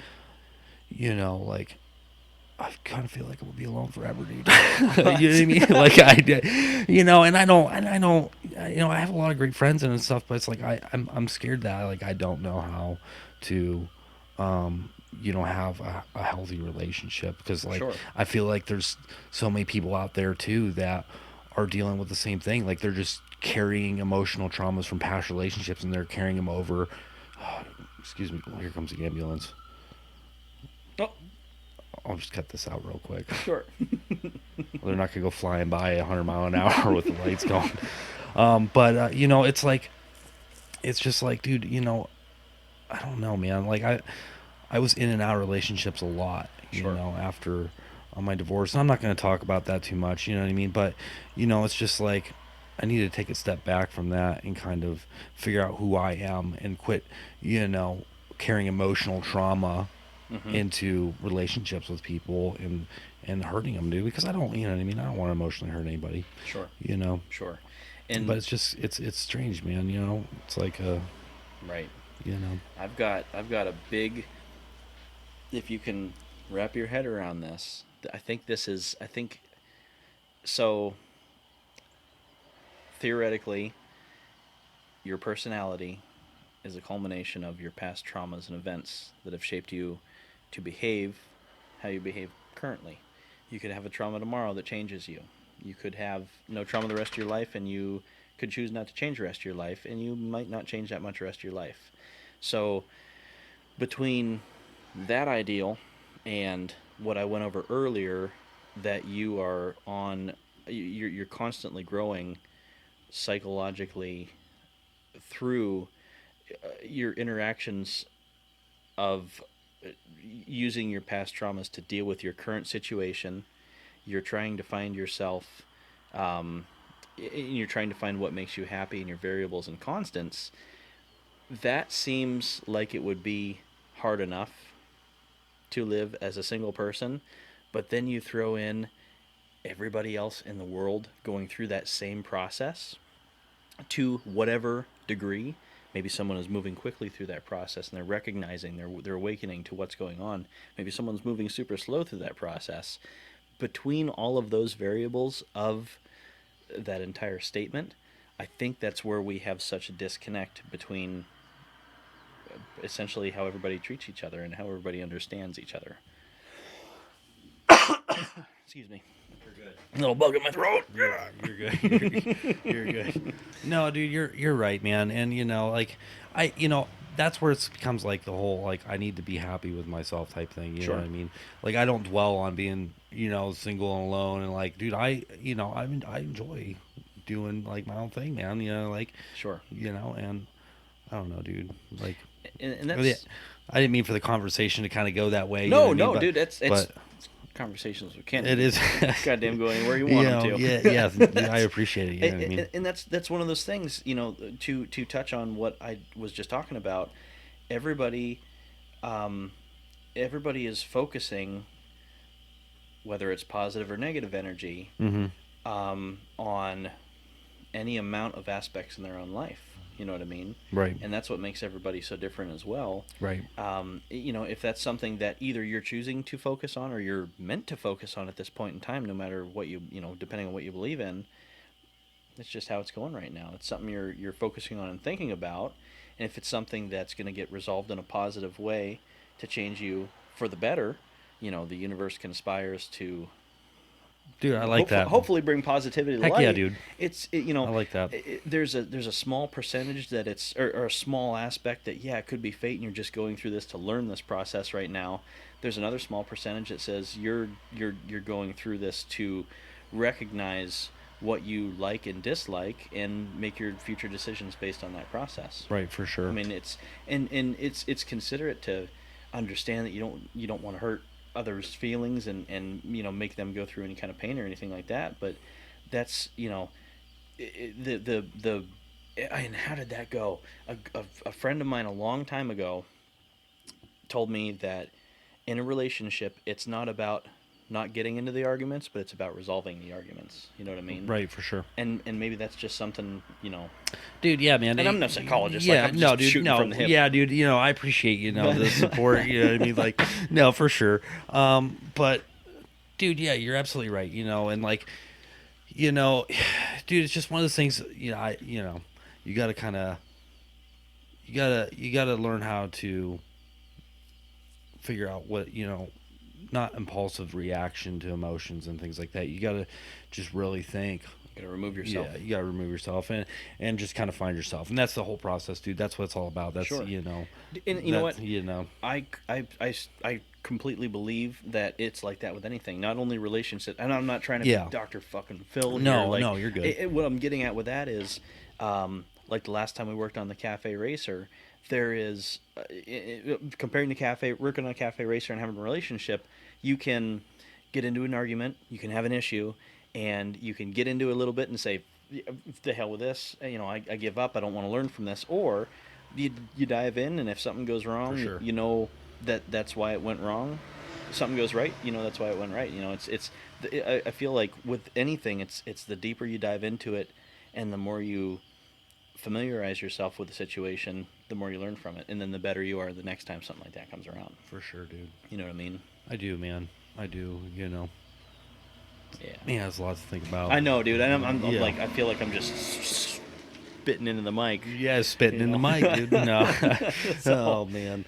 like I kind of feel like I will be alone forever, dude. You know what I mean? Like and I have a lot of great friends and stuff, but it's like I'm scared that I don't know how to, have a healthy relationship, because like Sure. I feel like there's so many people out there too that are dealing with the same thing. Like they're just carrying emotional traumas from past relationships, and they're carrying them over. Excuse me. Here comes the ambulance. Oh, I'll just cut this out real quick. sure. They're not gonna go flying by 100 mile an hour with the lights going. But you know, it's just like, dude, you know, I don't know, man. Like I was in and out of relationships a lot, you Sure. know, after my divorce. And I'm not going to talk about that too much, you know what I mean? But, you know, it's just like I need to take a step back from that and kind of figure out who I am and quit, you know, carrying emotional trauma Mm-hmm. into relationships with people and hurting them, dude. Because I don't, you know what I mean? I don't want to emotionally hurt anybody, Sure. you know. Sure. But And it's just it's strange, man. You know, it's like right. you know, I've got a big. If you can wrap your head around this, I think this is. I think so. Theoretically, your personality is a culmination of your past traumas and events that have shaped you to behave how you behave currently. You could have a trauma tomorrow that changes you. You could have no trauma the rest of your life, and you could choose not to change the rest of your life, and you might not change that much the rest of your life. So, between that ideal and what I went over earlier, that you are on, you're constantly growing psychologically through your interactions of using your past traumas to deal with your current situation. You're trying to find yourself, um, you're trying to find what makes you happy and your variables and constants. That seems like it would be hard enough to live as a single person, but then you throw in everybody else in the world going through that same process to whatever degree. Maybe someone is moving quickly through that process and they're recognizing, they're awakening to what's going on. Maybe someone's moving super slow through that process. Between all of those variables of that entire statement, I think that's where we have such a disconnect between essentially how everybody treats each other and how everybody understands each other. Excuse me. you're good. A little bug in my throat. You're good. You're good. No, dude, you're right, man. And you know, like you know, that's where it becomes like the whole like I need to be happy with myself type thing. You know Sure. what I mean? Like I don't dwell on being single and alone and like, dude, I enjoy doing like my own thing, man. You know, like Sure. and I don't know, dude. Like, And I mean, that's I didn't mean for the conversation to kind of go that way. You know what no, I mean? no, dude. That's it's But conversations with Ken. it is. Goddamn, go anywhere you You want know, them to. yeah, I appreciate it. You know what I mean? And that's one of those things. To touch on what I was just talking about. Everybody, um, everybody is focusing, whether it's positive or negative energy, Mm-hmm. on any amount of aspects in their own life. You know what I mean? Right. And that's what makes everybody so different as well. Right. If that's something that either you're choosing to focus on or you're meant to focus on at this point in time, no matter what depending on what you believe in, it's just how it's going right now. It's something you're focusing on and thinking about, and if it's something that's going to get resolved in a positive way to change you for the better, the universe conspires to Dude, I like that. hopefully bring positivity to Heck yeah, light. dude. I like that. There's a small percentage that it's or a small aspect that it could be fate and you're just going through this to learn this process right now. There's another small percentage that says you're going through this to recognize what you like and dislike and make your future decisions based on that process. Right, for sure. I mean, it's considerate to understand that you don't want to hurt others' feelings and make them go through any kind of pain or anything like that. But that's the and how did that go? A friend of mine a long time ago told me that in a relationship, it's not about not getting into the arguments, but it's about resolving the arguments. You know what I mean? Right, for sure. And maybe that's just something. Dude, yeah, man. And I'm no psychologist. Yeah, Like, I'm no, just dude, shooting no, from the hip. yeah, dude. I appreciate the support. You know what I mean? Like, no, for sure. But, dude, yeah, you're absolutely right. And like, dude, it's just one of those things. You got to kind of, you gotta learn how to figure out what not impulsive reaction to emotions and things like that. You gotta just really think. You gotta remove yourself. Yeah, you gotta remove yourself and just kind of find yourself, and that's the whole process, dude. That's what it's all about. That's Sure. you know, And you know what? You know, I completely believe that it's like that with anything, not only relationship. And I'm not trying to be Yeah. Dr. fucking Phil here. No, Like, no, you're good. what I'm getting at with that is, like the last time we worked on the Cafe Racer, there is, comparing the cafe, working on a Cafe Racer and having a relationship, you can get into an argument, you can have an issue, and you can get into it a little bit and say, the hell with this, I give up, I don't want to learn from this. Or you dive in, and if something goes For wrong, sure. you know that's why it went wrong. Something goes right, that's why it went right. I feel like with anything, it's the deeper you dive into it, and the more you familiarize yourself with the situation, the more you learn from it, and then the better you are the next time something like that comes around. For sure, dude. You know what I mean? I do, man. I do. Yeah. Man, there's a lot to think about. I know, dude. I'm Yeah. like, I feel like I'm just spitting into the mic. Yeah, spitting You in the know? mic, dude. No. So, Oh man.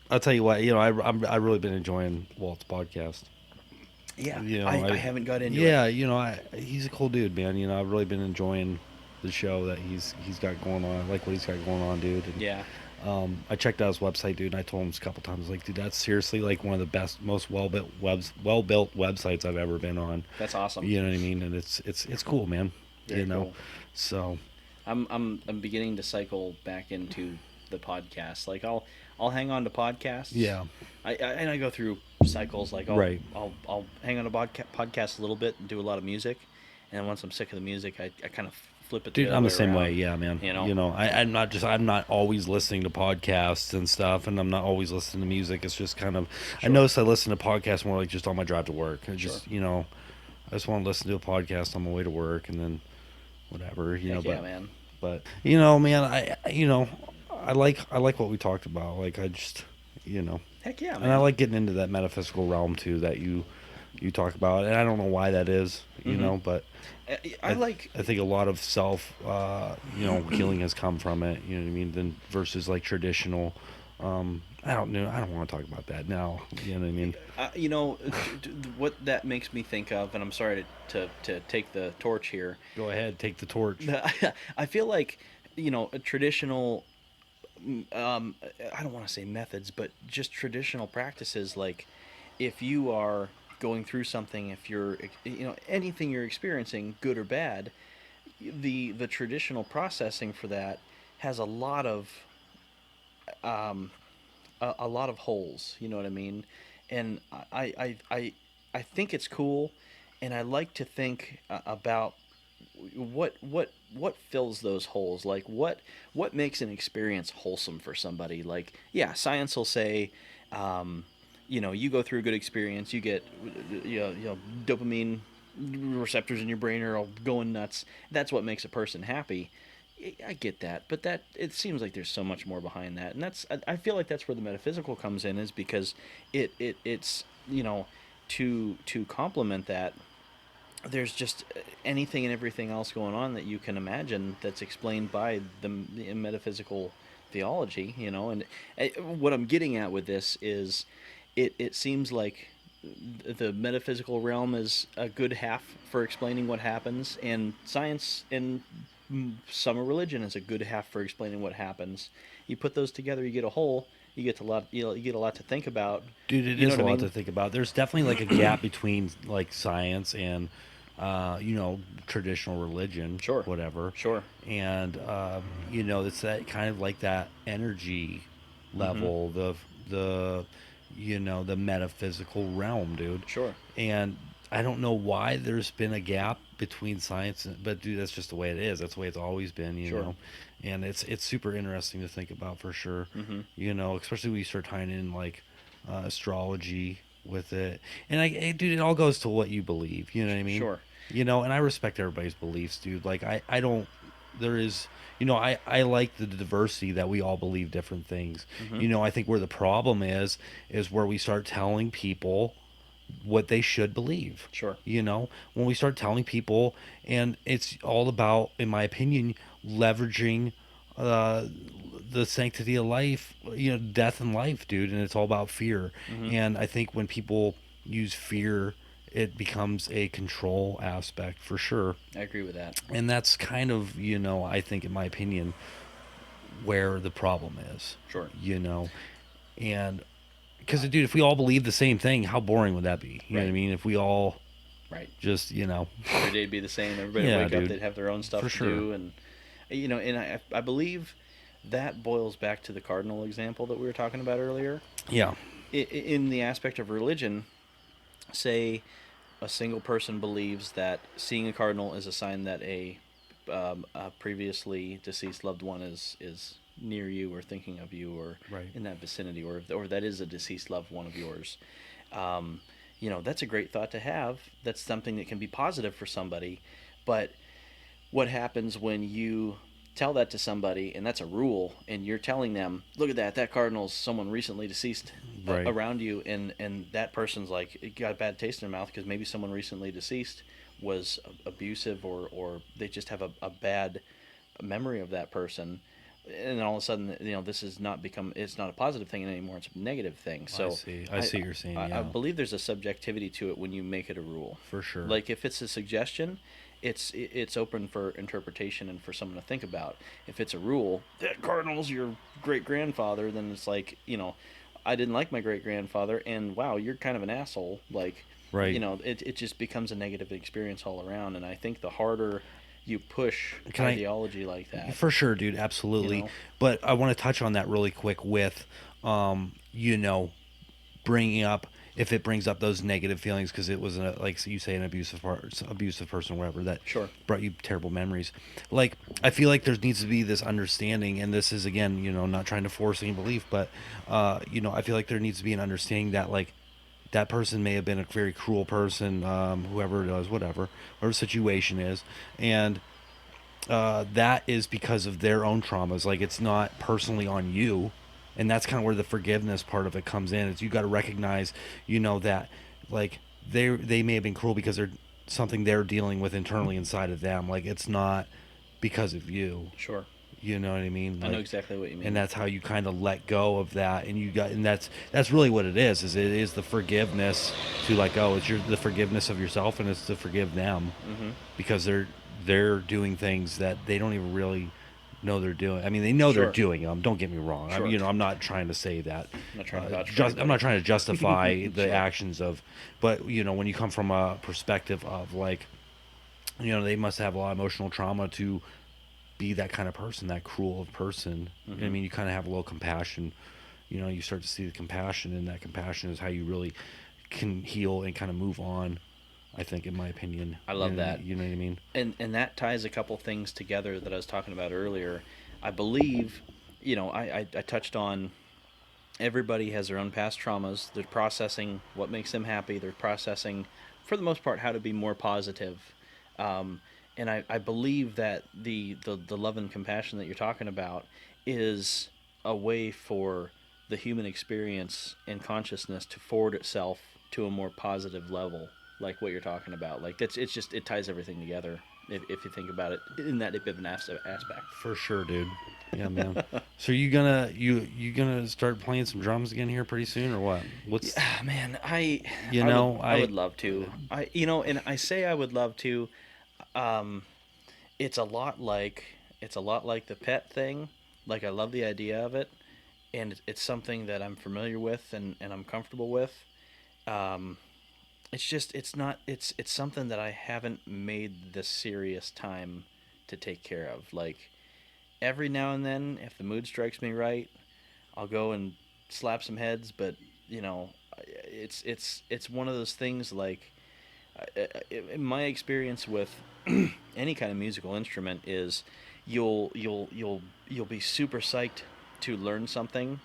I'll tell you what. I really been enjoying Walt's podcast. yeah, I I haven't got into yeah, it. he's a cool dude, man. I've really been enjoying the show that he's got going on. I like what he's got going on, dude. And Yeah. I checked out his website, dude, and I told him a couple times, like, dude, that's seriously like one of the best, most well built websites I've ever been on. That's awesome. You know what I mean? And it's cool, man. Very cool. So I'm beginning to cycle back into the podcast. Like I'll hang on to podcasts. yeah, And I go through cycles. Like Right. I'll hang on to podcast a little bit and do a lot of music, and then once I'm sick of the music, I kind of flip it. dude, The I'm other the same around. way. Yeah, man. You know? I'm not always listening to podcasts and stuff, and I'm not always listening to music. It's just kind of, I Sure. notice I listen to podcasts more like just on my drive to work. I just, Sure. I just want to listen to a podcast on my way to work, and then whatever, Heck yeah, man. But man, I like what we talked about. Like I just, Heck yeah, man. and I like getting into that metaphysical realm too that you talk about, and I don't know why that is, but I like. I think a lot of self, healing has come from it. You know what I mean? Then versus like traditional. I don't know. I don't want to talk about that now. You know what I mean? What that makes me think of, and I'm sorry to take the torch here. Go ahead, take the torch. I feel like, a traditional, I don't want to say methods, but just traditional practices. Like, if you are going through something, if you're, anything you're experiencing, good or bad, the traditional processing for that has a lot of holes. You know what I mean? And I think it's cool, and I like to think about what fills those holes. Like what makes an experience wholesome for somebody. Like, yeah, science will say, you go through a good experience, you get dopamine receptors in your brain are all going nuts. That's what makes a person happy. I get that, but it seems like there's so much more behind that, and I feel like that's where the metaphysical comes in, is because it's to complement that. There's just anything and everything else going on that you can imagine that's explained by the metaphysical theology, and what I'm getting at with this is it seems like the metaphysical realm is a good half for explaining what happens, and science and some religion is a good half for explaining what happens. You put those together, you get a whole. You get you get a lot to think about. Dude, it You know is what a I lot mean? to think about. There's definitely like a gap between like science and, traditional religion, Sure. whatever. Sure. And it's that kind of like that energy Mm-hmm. level, the metaphysical realm, dude. Sure. And I don't know why there's been a gap between science, but dude, that's just the way it is. That's the way it's always been, Sure. And it's super interesting to think about for sure. Mm-hmm. Especially when you start tying in like astrology with it, and dude, it all goes to what you believe. You know what I mean? Sure. And I respect everybody's beliefs, dude. Like I don't. There is, I like the diversity that we all believe different things. Mm-hmm. I think where the problem is where we start telling people what they should believe. Sure. When we start telling people, and it's all about, in my opinion, leveraging uh, the sanctity of life, death and life, dude, and it's all about fear. Mm-hmm. And I think when people use fear, it becomes a control aspect for sure. I agree with that. And that's kind of, I think, in my opinion, where the problem is. Sure. And because dude, if we all believe the same thing, how boring would that be? You know what I Right. mean? If we all Right. just, Every day'd be the same. Everybody would yeah, wake up, dude, they'd have their own for stuff to sure. do, and and I believe that boils back to the cardinal example that we were talking about earlier. Yeah, In the aspect of religion, say a single person believes that seeing a cardinal is a sign that a previously deceased loved one is near you or thinking of you or right. in that vicinity, or that is a deceased loved one of yours. Um, that's a great thought to have. That's something that can be positive for somebody. But what happens when you tell that to somebody and that's a rule and you're telling them, look at that cardinal's someone recently deceased Right. around you, and that person's like, it got a bad taste in their mouth because maybe someone recently deceased was abusive, or they just have a bad memory of that person, and then all of a sudden, this is not become it's not a positive thing anymore, it's a negative thing. I So see. I i see what you're saying. I Yeah, believe there's a subjectivity to it when you make it a rule. for sure. Like if it's a suggestion, it's open for interpretation and for someone to think about. If it's a rule that cardinal's your great grandfather, then it's like, I didn't like my great grandfather, and wow, you're kind of an asshole. Like, Right. it just becomes a negative experience all around. And I think the harder you push Can I? ideology like that, For sure, dude. you Absolutely. know, But I want to touch on that really quick with, bringing up if it brings up those negative feelings because it was like you say an abusive person, whatever that sure, brought you terrible memories. Like I feel like there needs to be this understanding, and this is again, not trying to force any belief, but I feel like there needs to be an understanding that like that person may have been a very cruel person, whoever it was, whatever the situation is, and that is because of their own traumas. Like it's not personally on you, and that's kind of where the forgiveness part of it comes in. Is you got to recognize, that like they may have been cruel because they're something they're dealing with internally inside of them. Like it's not because of you. sure. You know what I mean? I know Like, exactly what you and mean. that's how you kind of let go of that, and that's really what it is. Is it is the forgiveness to let go. It's the forgiveness of yourself, and it's to forgive them Mm-hmm. because they're doing things that they don't even really know they're doing. I mean, they know they're Sure, doing them. Don't get me wrong. sure. I'm not trying to say that. I'm not trying to vouch for Just I'm anybody. not trying to justify the Sure. actions of, but when you come from a perspective of like, they must have a lot of emotional trauma to be that kind of person, that cruel of person. You know what I Mm-hmm. mean? You kind of have a little compassion. You start to see the compassion, and that compassion is how you really can heal and kind of move on. I think, in my opinion, I love that. you know what I mean? And that ties a couple things together that I was talking about earlier. I believe, I touched on everybody has their own past traumas. They're processing what makes them happy. They're processing, for the most part, how to be more positive. Um, and I believe that the love and compassion that you're talking about is a way for the human experience and consciousness to forward itself to a more positive level, like what you're talking about. Like it ties everything together if you think about it in that type of an aspect. For sure, dude. Yeah, man. So you gonna start playing some drums again here pretty soon, or what? What's Yeah, man, I you I would know I would I love to. And I say I would love to. Um, it's a lot like the pet thing. Like I love the idea of it, and it's something that I'm familiar with and I'm comfortable with. Um, it's just it's not it's something that I haven't made the serious time to take care of. Like every now and then, if the mood strikes me right, I'll go and slap some heads. But you know, it's one of those things. Like in my experience with any kind of musical instrument is you'll be super psyched to learn something,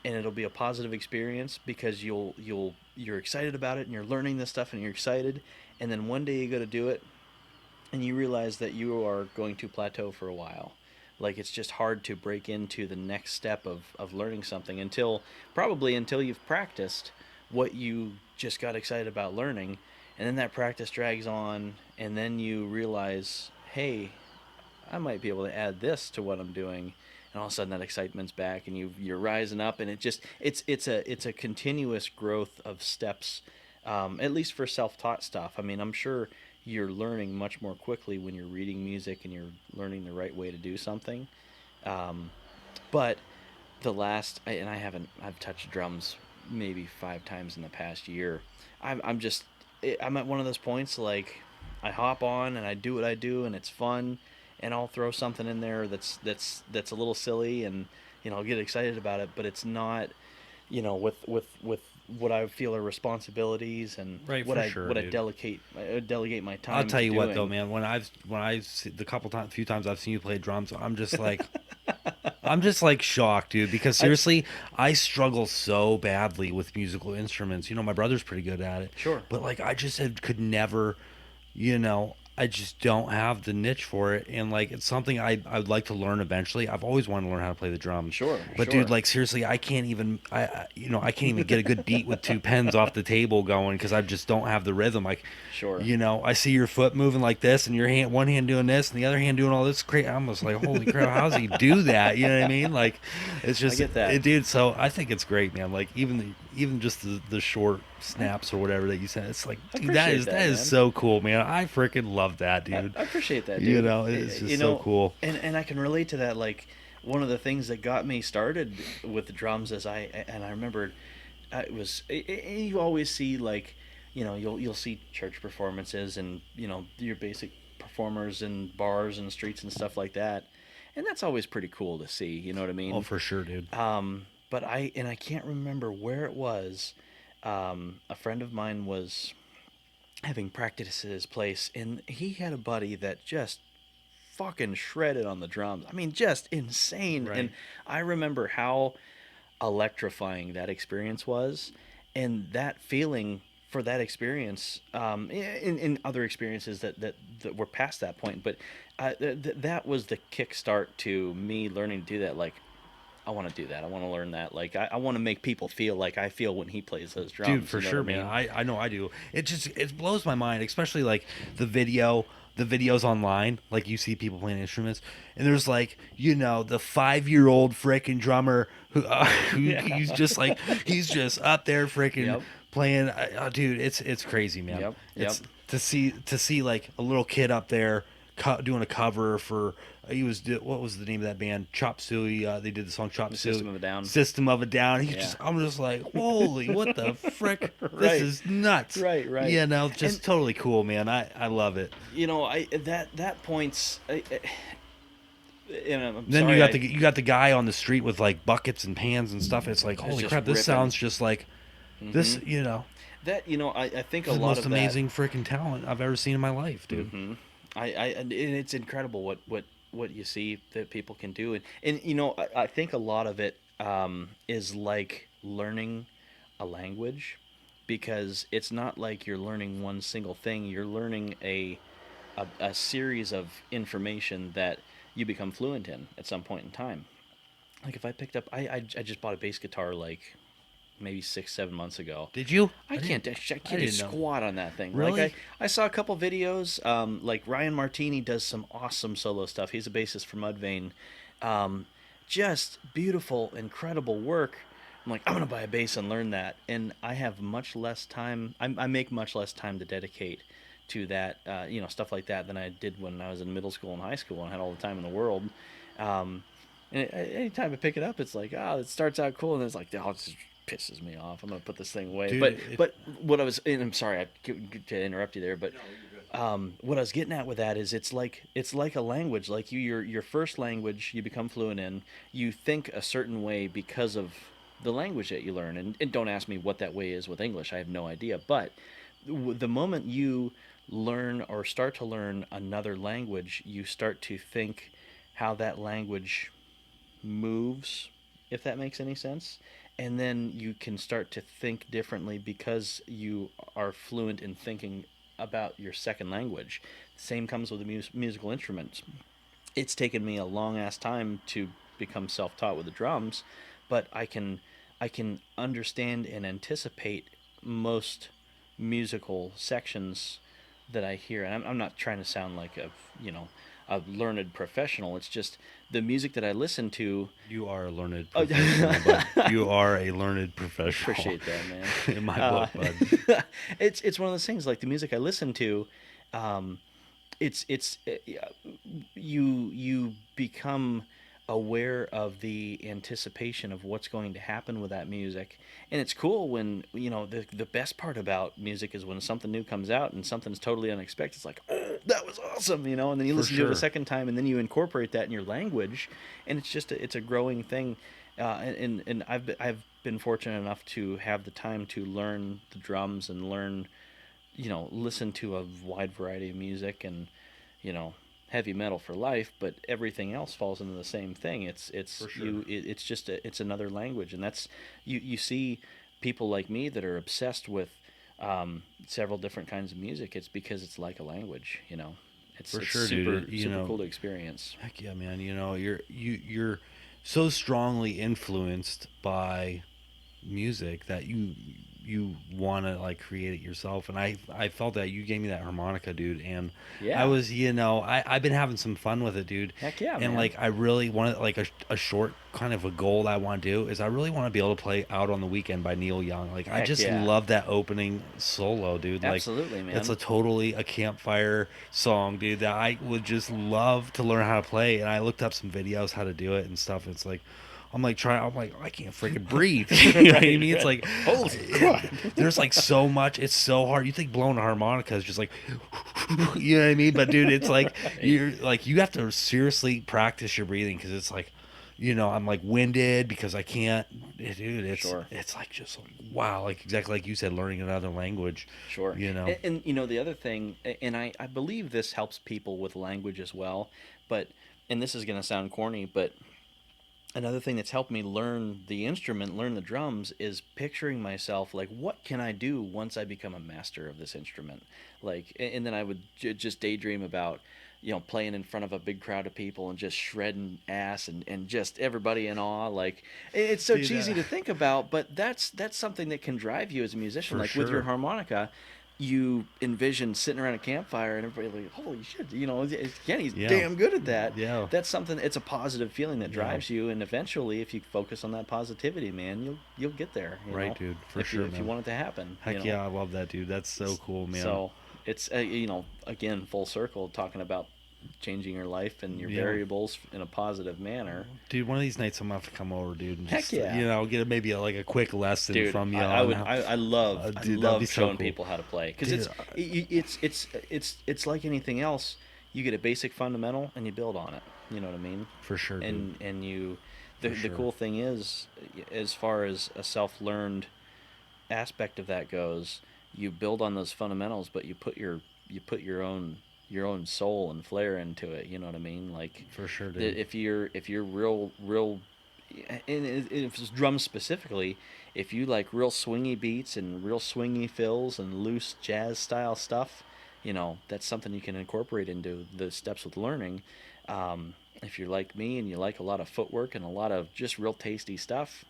and it'll be a positive experience because you're excited about it and you're learning this stuff and you're excited, and then one day you go to do it and you realize that you are going to plateau for a while. Like it's just hard to break into the next step of learning something until you've practiced what you just got excited about learning, and then that practice drags on, and then you realize, hey, I might be able to add this to what I'm doing, and all of a sudden that excitement's back, and you're rising up, and it's a continuous growth of steps, at least for self-taught stuff. I mean, I'm sure you're learning much more quickly when you're reading music and you're learning the right way to do something. Um, but and I haven't I've touched drums maybe 5 times in the past year. I'm just I'm at one of those points like I hop on and I do what I do and it's fun, and I'll throw something in there that's a little silly, and I'll get excited about it, but it's not, with what I feel are responsibilities and Right, what for I sure, what I dude. delegate my I'll time tell to you what though, doing. man. The few times I've seen you play drums, I'm just like shocked, dude. Because I seriously, I struggle so badly with musical instruments. My brother's pretty good at it, Sure. but like I just could never, I just don't have the niche for it. And like it's something I'd like to learn eventually. I've always wanted to learn how to play the drums, Sure, but dude, sure. like seriously, I can't even get a good beat with two pens off the table going because I just don't have the rhythm. Like, Sure. I see your foot moving like this, and your one hand doing this, and the other hand doing all this. Crazy. I'm just like, holy crap, how does he do that? You know what I mean? Like, it's I just, get that. dude. So I think it's great, man. Like, even just the short I, snaps or whatever that you said, it's like, I dude, that appreciate is that, man. so cool, man. I freaking love that, dude. I appreciate that, dude. It's just so cool. And I can relate to that. Like, one of the things that got me started with the drums is I remembered, it was you always see, like, you'll see church performances and your basic performers in bars and streets and stuff like that, and that's always pretty cool to see. You know what I Oh, mean? for sure, dude. But I can't remember where it was. A friend of mine was having practice at his place, and he had a buddy that just fucking shredded on the drums. I mean, just insane. And Right. I remember how electrifying that experience was, and that feeling for that experience, in other experiences that were past that point. But that was the kickstart to me learning to do that. Like, I want to do that. I want to learn that. Like, I want to make people feel like I feel when he plays those Dude, drums. for You know what I sure, man. mean? I know I do. It blows my mind, especially like the videos online. Like you see people playing instruments, and there's like the 5-year-old freaking drummer who Yeah. he's just up there freaking Yep. playing. Dude, it's crazy, man. Yep. Yep. It's to see like a little kid up there doing a cover for what was the name of that band? Chop Suey. They did the song Chop The Suey. System of a Down. System of a Down. Yeah. I'm just like, holy, what the frick? This Right. is nuts. Right. Just And totally cool, man. I love it. I that points. And I'm Then sorry. you got the guy on the street with like buckets and pans and stuff. It's like, It's holy just crap, this ripping. sounds just like this. That I think a This is the lot most of that. amazing freaking talent I've ever seen in my life, dude. And it's incredible what you see that people can do, and I think a lot of it is like learning a language, because it's not like you're learning one single thing. You're learning a series of information that you become fluent in at some point in time. Like, if I picked up, I just bought a bass guitar like maybe 6 7 months ago. Did you? I I can't do didn't know. squat on that thing. Like, Really? I saw a couple videos. Like, Ryan Martini does some awesome solo stuff. He's a bassist for Mudvayne. Just beautiful, incredible work. I'm like, I'm gonna buy a bass and learn that, and I have much less time. I make much less time to dedicate to that, stuff like that, than I did when I was in middle school and high school and had all the time in the world. Um, and anytime I pick it up, it's like, oh, it starts out cool, and it's like, oh, it just pisses me off. I'm gonna put this thing away. Dude, But what I was, and I'm sorry to interrupt you there, but what I was getting at with that is it's like a language. Like, your first language you become fluent in. You think a certain way because of the language that you learn, and don't ask me what that way is with English. I have no idea. But the moment you learn or start to learn another language, you start to think how that language moves, if that makes any sense. And then you can start to think differently because you are fluent in thinking about your second language. Same comes with the musical instruments. It's taken me a long ass time to become self-taught with the drums, but I can understand and anticipate most musical sections that I hear. And I'm not trying to sound like a learned professional. It's just the music that I listen to. you are a learned Oh, professional, bud. You are a learned professional. appreciate that, man. In my book, bud. It's one of those things. Like, the music I listen to, it's you become aware of the anticipation of what's going to happen with that music. And it's cool when, the best part about music is when something new comes out and something's totally unexpected. It's like, oh, that was awesome, and then you For listen to it a sure. second time and then you incorporate that in your language, and it's a growing thing. And I've been fortunate enough to have the time to learn the drums and learn, listen to a wide variety of music, and you know heavy metal for life, but everything else falls into the same thing. For sure. It's just it's another language, and that's you see people like me that are obsessed with several different kinds of music. It's because it's like a language. For It's sure, super dude. super cool to experience. Heck yeah, man. You're so strongly influenced by music that you want to like create it yourself, and I felt that you gave me that harmonica, dude, and I Yeah, was, I've been having some fun with it, dude. heck yeah, And man. like I really want like a short kind of a goal that I want to do is I really want to be able to play Out on the Weekend by Neil Young. Like I Heck just yeah, love that opening solo, dude. Like absolutely, it's man. a totally a campfire song, dude, that I would just love to learn how to play. And I looked up some videos how to do it and stuff. It's like I'm like, I can't freaking breathe. You know what I Right, mean? It's right. like, Holy crap. there's like so much. It's so hard. You think blowing a harmonica is just like, you know what I mean? But dude, it's like Right. you're like you have to seriously practice your breathing because it's like, I'm like winded because I can't. Dude, Sure. it's like just like, wow, like exactly like you said, learning another language. Sure. You know, And the other thing, and I believe this helps people with language as well, but, and this is going to sound corny, but another thing that's helped me learn the instrument, learn the drums, is picturing myself like, what can I do once I become a master of this instrument? Like, and then I would just daydream about, playing in front of a big crowd of people and just shredding ass, and just everybody in awe. Like, it's so dude, cheesy to think about, but that's something that can drive you as a musician. for Like with your sure. harmonica, you envision sitting around a campfire and everybody like, holy shit, Kenny's Yeah, damn good at that. yeah, That's something. It's a positive feeling that yeah. drives you, and eventually, if you focus on that positivity, man, you'll get there. Right, dude, for If you sure, if you man. want it to happen. Heck yeah, I love that, dude. That's so cool, man. So it's again, full circle, talking about changing your life and your Yeah. variables in a positive manner. Dude, one of these nights I'm gonna have to come over, dude, and Heck just yeah. get maybe like a quick lesson Dude, from you I on would how, I dude, that'd be love so showing cool, people how to play, because dude. it's like anything else. You get a basic fundamental and you build on it. You know what I mean? For sure, dude, And you, for the sure. cool thing is, as far as a self learned aspect of that goes, you build on those fundamentals, but you put your own soul and flair into it. You know what I mean? Like, For sure, dude. if you're real, and if it's drums specifically, if you like real swingy beats and real swingy fills and loose jazz style stuff, that's something you can incorporate into the steps with learning. If you're like me and you like a lot of footwork and a lot of just real tasty stuff,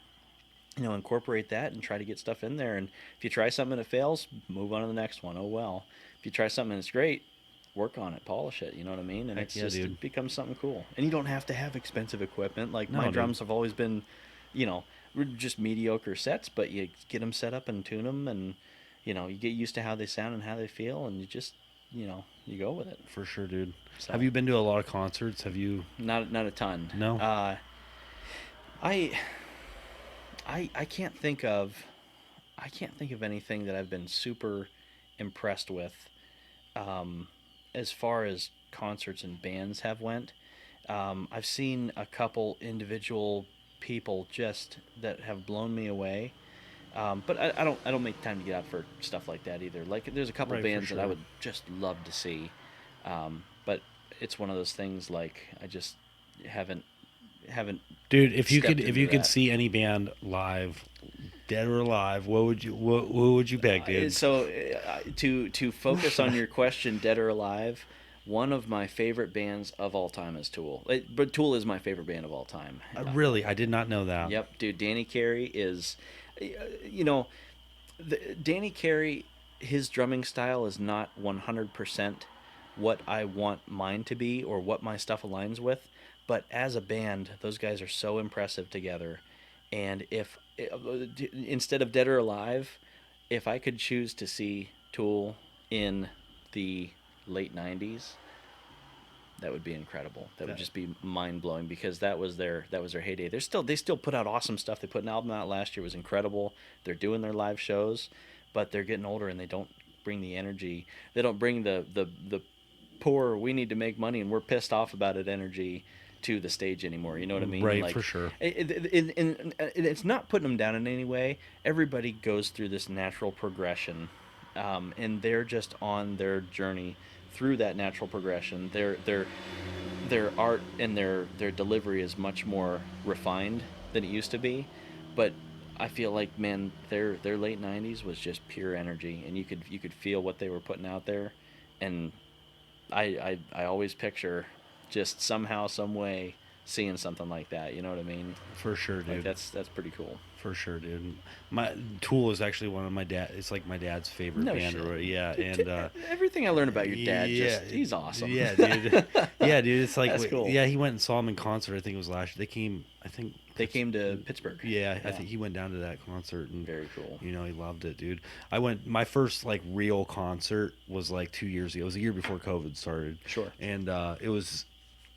incorporate that and try to get stuff in there. And if you try something and it fails, move on to the next one. Oh well. If you try something and it's great, work on it, polish it. You know what I mean? And Heck it's yeah, just, dude. it becomes something cool. And you don't have to have expensive equipment. Like my No, dude. drums have always been, you know, just mediocre sets, but you get them set up and tune them, and you get used to how they sound and how they feel, and you just, you go with it. For sure, dude. Have So you been to a lot of concerts? Have you? not a ton. No. I I can't think of anything that I've been super impressed with, um, as far as concerts and bands have went. I've seen a couple individual people just that have blown me away. But I don't make time to get out for stuff like that either. Like there's a couple Right, for bands that I sure. would just love to see, but it's one of those things, like I just haven't haven't Dude, stepped if into you could that. see any band live, dead or alive, what would you pick, dude? To focus on your question, dead or alive, one of my favorite bands of all time is Tool. But Tool is my favorite band of all time. Really, I did not know that. Yep, dude. Danny Carey is, you know, Danny Carey. His drumming style is not 100% what I want mine to be or what my stuff aligns with. But as a band, those guys are so impressive together. And if instead of Dead or Alive, if I could choose to see Tool in the late '90s, That would be incredible. That would That just be mind blowing because that was their heyday. They still put out awesome stuff. They put an album out last year, it was incredible. They're doing their live shows, but they're getting older and they don't bring the energy. They don't bring the poor, we need to make money and we're pissed off about it energy to the stage anymore. You know what I mean? right for Like, sure. it's not putting them down in any way. Everybody goes through this natural progression, and they're just on their journey through that natural progression. Their art and their delivery is much more refined than it used to be, but I feel like, man, their late '90s was just pure energy, and you could feel what they were putting out there, and I always picture just somehow, some way, seeing something like that. You know what I mean? For sure, Like, dude. that's pretty cool. For sure, dude. My Tool is actually one of my dad. It's like my dad's favorite No band. shit. Or yeah, Dude, and everything I learned about your dad, yeah, he's awesome. yeah, dude. Yeah, dude. It's like That's cool. yeah, he went and saw him in concert. I think it was last year. They came. I think They came to Pittsburgh. Yeah, I Yeah. think he went down to that concert and Very cool. you know he loved it, dude. I went. My first like real concert was like 2 years ago. It was a year before COVID started. Sure. And it was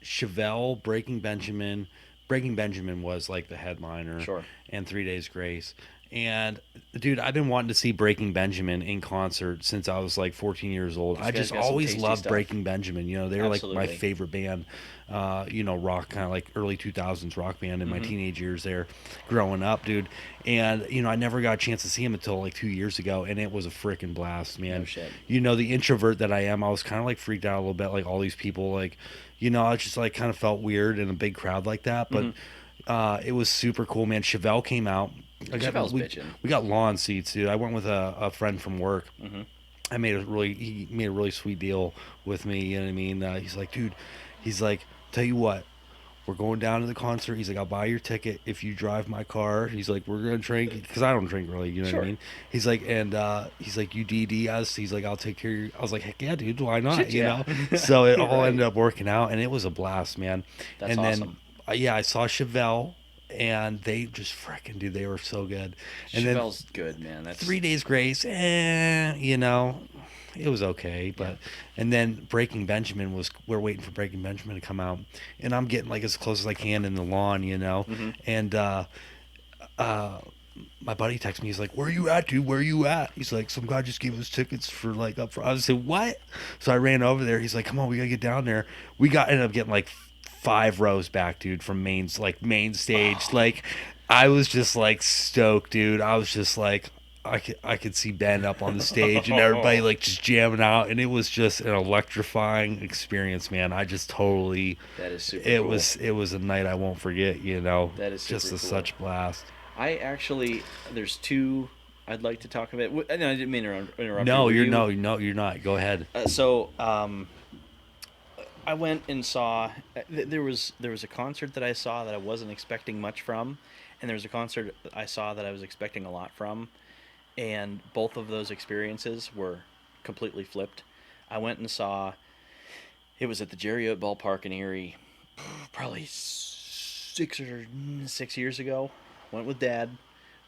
Chevelle, Breaking Benjamin. Breaking Benjamin was like the headliner. Sure. And 3 Days Grace. And dude, I've been wanting to see Breaking Benjamin in concert since I was like 14 years old. These I guys just got some always tasty loved stuff. Breaking Benjamin. You know, they were like my Absolutely. favorite band. You know, rock kind of like early 2000s rock band in my teenage years there, growing up, dude. And you know, I never got a chance to see him until like 2 years ago, and it was a freaking blast, man. No shit. You know, the introvert that I am, I was kind of like freaked out a little bit, like all these people, like, you know, I just like kind of felt weird in a big crowd like that, but. It was super cool, man. Chevelle came out. Chevelle's we, bitchin'. we got lawn seats, dude. I went with a friend from work. He made a really sweet deal with me. You know what I mean? He's like, dude, he's like, tell you what, we're going down to the concert. He's like, I'll buy your ticket if you drive my car. He's like, we're gonna drink because I don't drink really. You know what Sure. I mean? He's like, and he's like, you DD us. He's like, I'll take care of you. I was like, heck yeah, dude. Why not? Shit, You yeah. know? So it all Right. ended up working out, and it was a blast, man. That's and awesome. then yeah, I saw Chevelle. And they just freaking, dude, they were so good. And Chevelle's good, man. That's 3 Days Grace, you know, it was okay. But and then Breaking Benjamin we're waiting for Breaking Benjamin to come out, and I'm getting like as close as I can in the lawn, you know. And my buddy texts me, he's like, "Where you at, dude? Where you at?" He's like, "Some guy just gave us tickets for like up front." I was like, "What?" So I ran over there. He's like, "Come on, we gotta get down there." Ended up getting like 5 rows back, dude, from main stage. Like, I was just like stoked, dude. I was just like, I could see Ben up on the stage and everybody like just jamming out, and it was just an electrifying experience, man. I just totally. That is super It cool. was a night I won't forget. You know, That is just super a cool. such blast. There's two I'd like to talk about. No, I didn't mean to interrupt. No, you. you're not. Go ahead. I went and saw. There was a concert that I saw that I wasn't expecting much from, and there was a concert I saw that I was expecting a lot from, and both of those experiences were completely flipped. I went and saw. It was at the Jerry Oat Ballpark in Erie, probably 6 years ago. Went with Dad.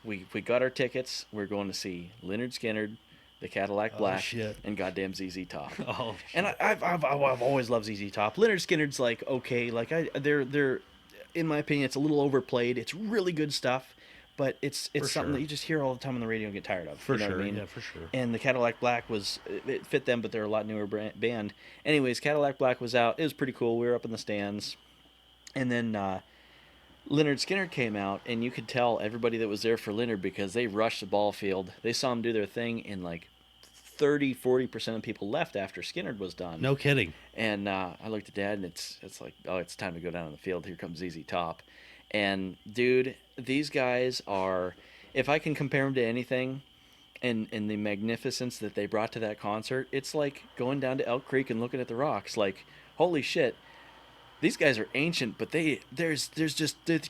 We got our tickets. We're going to see Lynyrd Skynyrd, the Cadillac Black, shit. and goddamn ZZ Top. Oh, And I've always loved ZZ Top. Lynyrd Skynyrd's like okay, like they're in my opinion it's a little overplayed. It's really good stuff, but it's For something sure. that you just hear all the time on the radio and get tired of. For You know sure, what I mean? yeah, for sure. And the Cadillac Black it fit them, but they're a lot newer band. Anyways, Cadillac Black was out. It was pretty cool. We were up in the stands, and then Lynyrd Skynyrd came out, and you could tell everybody that was there for Lynyrd because they rushed the ball field. They saw him do their thing, and like 30-40% of people left after Skynyrd was done. no kidding. And I looked at Dad, and it's like, oh, it's time to go down on the field. Here comes ZZ Top. And, dude, these guys are, if I can compare them to anything, and the magnificence that they brought to that concert, it's like going down to Elk Creek and looking at the rocks. Like, holy shit. These guys are ancient, but they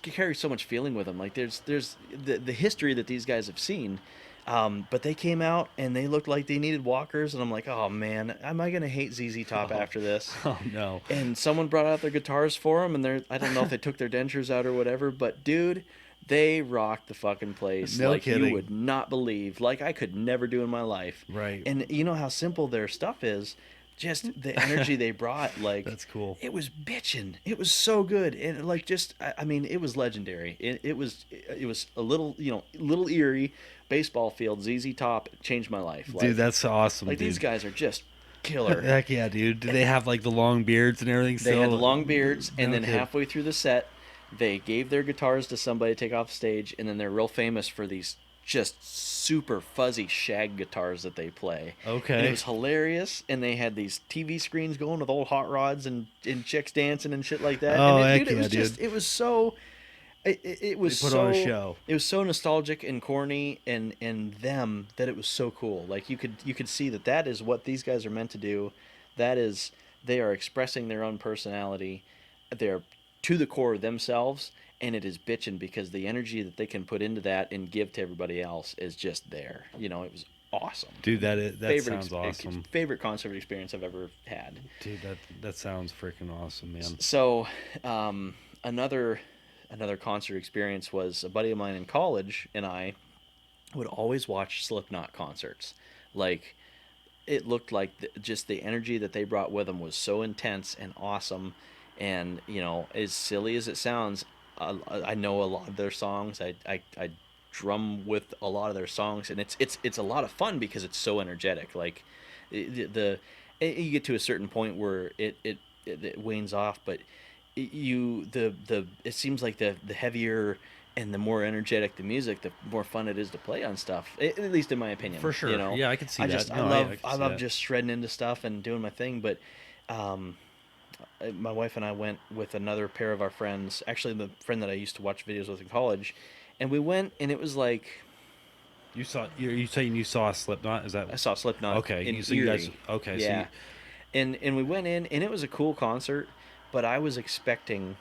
carry so much feeling with them. Like there's the history that these guys have seen, but they came out and they looked like they needed walkers, and I'm like, oh man, am I gonna hate ZZ Top after this? Oh no. And someone brought out their guitars for them, and I don't know if they took their dentures out or whatever, but dude, they rocked the fucking place. No like kidding. you would not believe. Like I could never do in my life. Right. And you know how simple their stuff is. just the energy they brought, like That's cool. it was bitchin'. It was so good, and like just I mean, it was legendary. It was a little little eerie baseball field. ZZ Top changed my life. Dude, that's awesome, Like these dude. guys are just killer. Heck yeah, dude. Do they have like the long beards and everything They had the still? long beards, and No then kid. halfway through the set, they gave their guitars to somebody to take off stage, and then they're real famous for these just super fuzzy shag guitars that they play. And it Okay. was hilarious, and they had these TV screens going with old hot rods and chicks dancing and shit like that. And Oh, dude, heck it yeah, was dude. just, it was so, it They was put on a so, show. it was so nostalgic and corny and them that it was so cool. Like you could see that that is what these guys are meant to do. That is, they are expressing their own personality. They're to the core themselves, and it is bitching because the energy that they can put into that and give to everybody else is just there. It was awesome. Dude, that Favorite sounds awesome. favorite concert experience I've ever had. Dude, that sounds freaking awesome, man. So, another concert experience was a buddy of mine in college and I would always watch Slipknot concerts. Like it looked like just the energy that they brought with them was so intense and awesome. And as silly as it sounds, I know a lot of their songs. I drum with a lot of their songs, and it's a lot of fun because it's so energetic. Like the you get to a certain point where it wanes off, but it seems like the heavier and the more energetic the music, the more fun it is to play on stuff. At least in my opinion, For sure. Yeah, I can see I that. just No, I can I see love that. just shredding into stuff and doing my thing. But um, my wife and I went with another pair of our friends, actually the friend that I used to watch videos with in college, and we went and it was like You saying you saw a Slipknot? Is that I saw Slipknot okay? in You guys Erie. okay? So you, Yeah, and we went in and it was a cool concert, but I was expecting,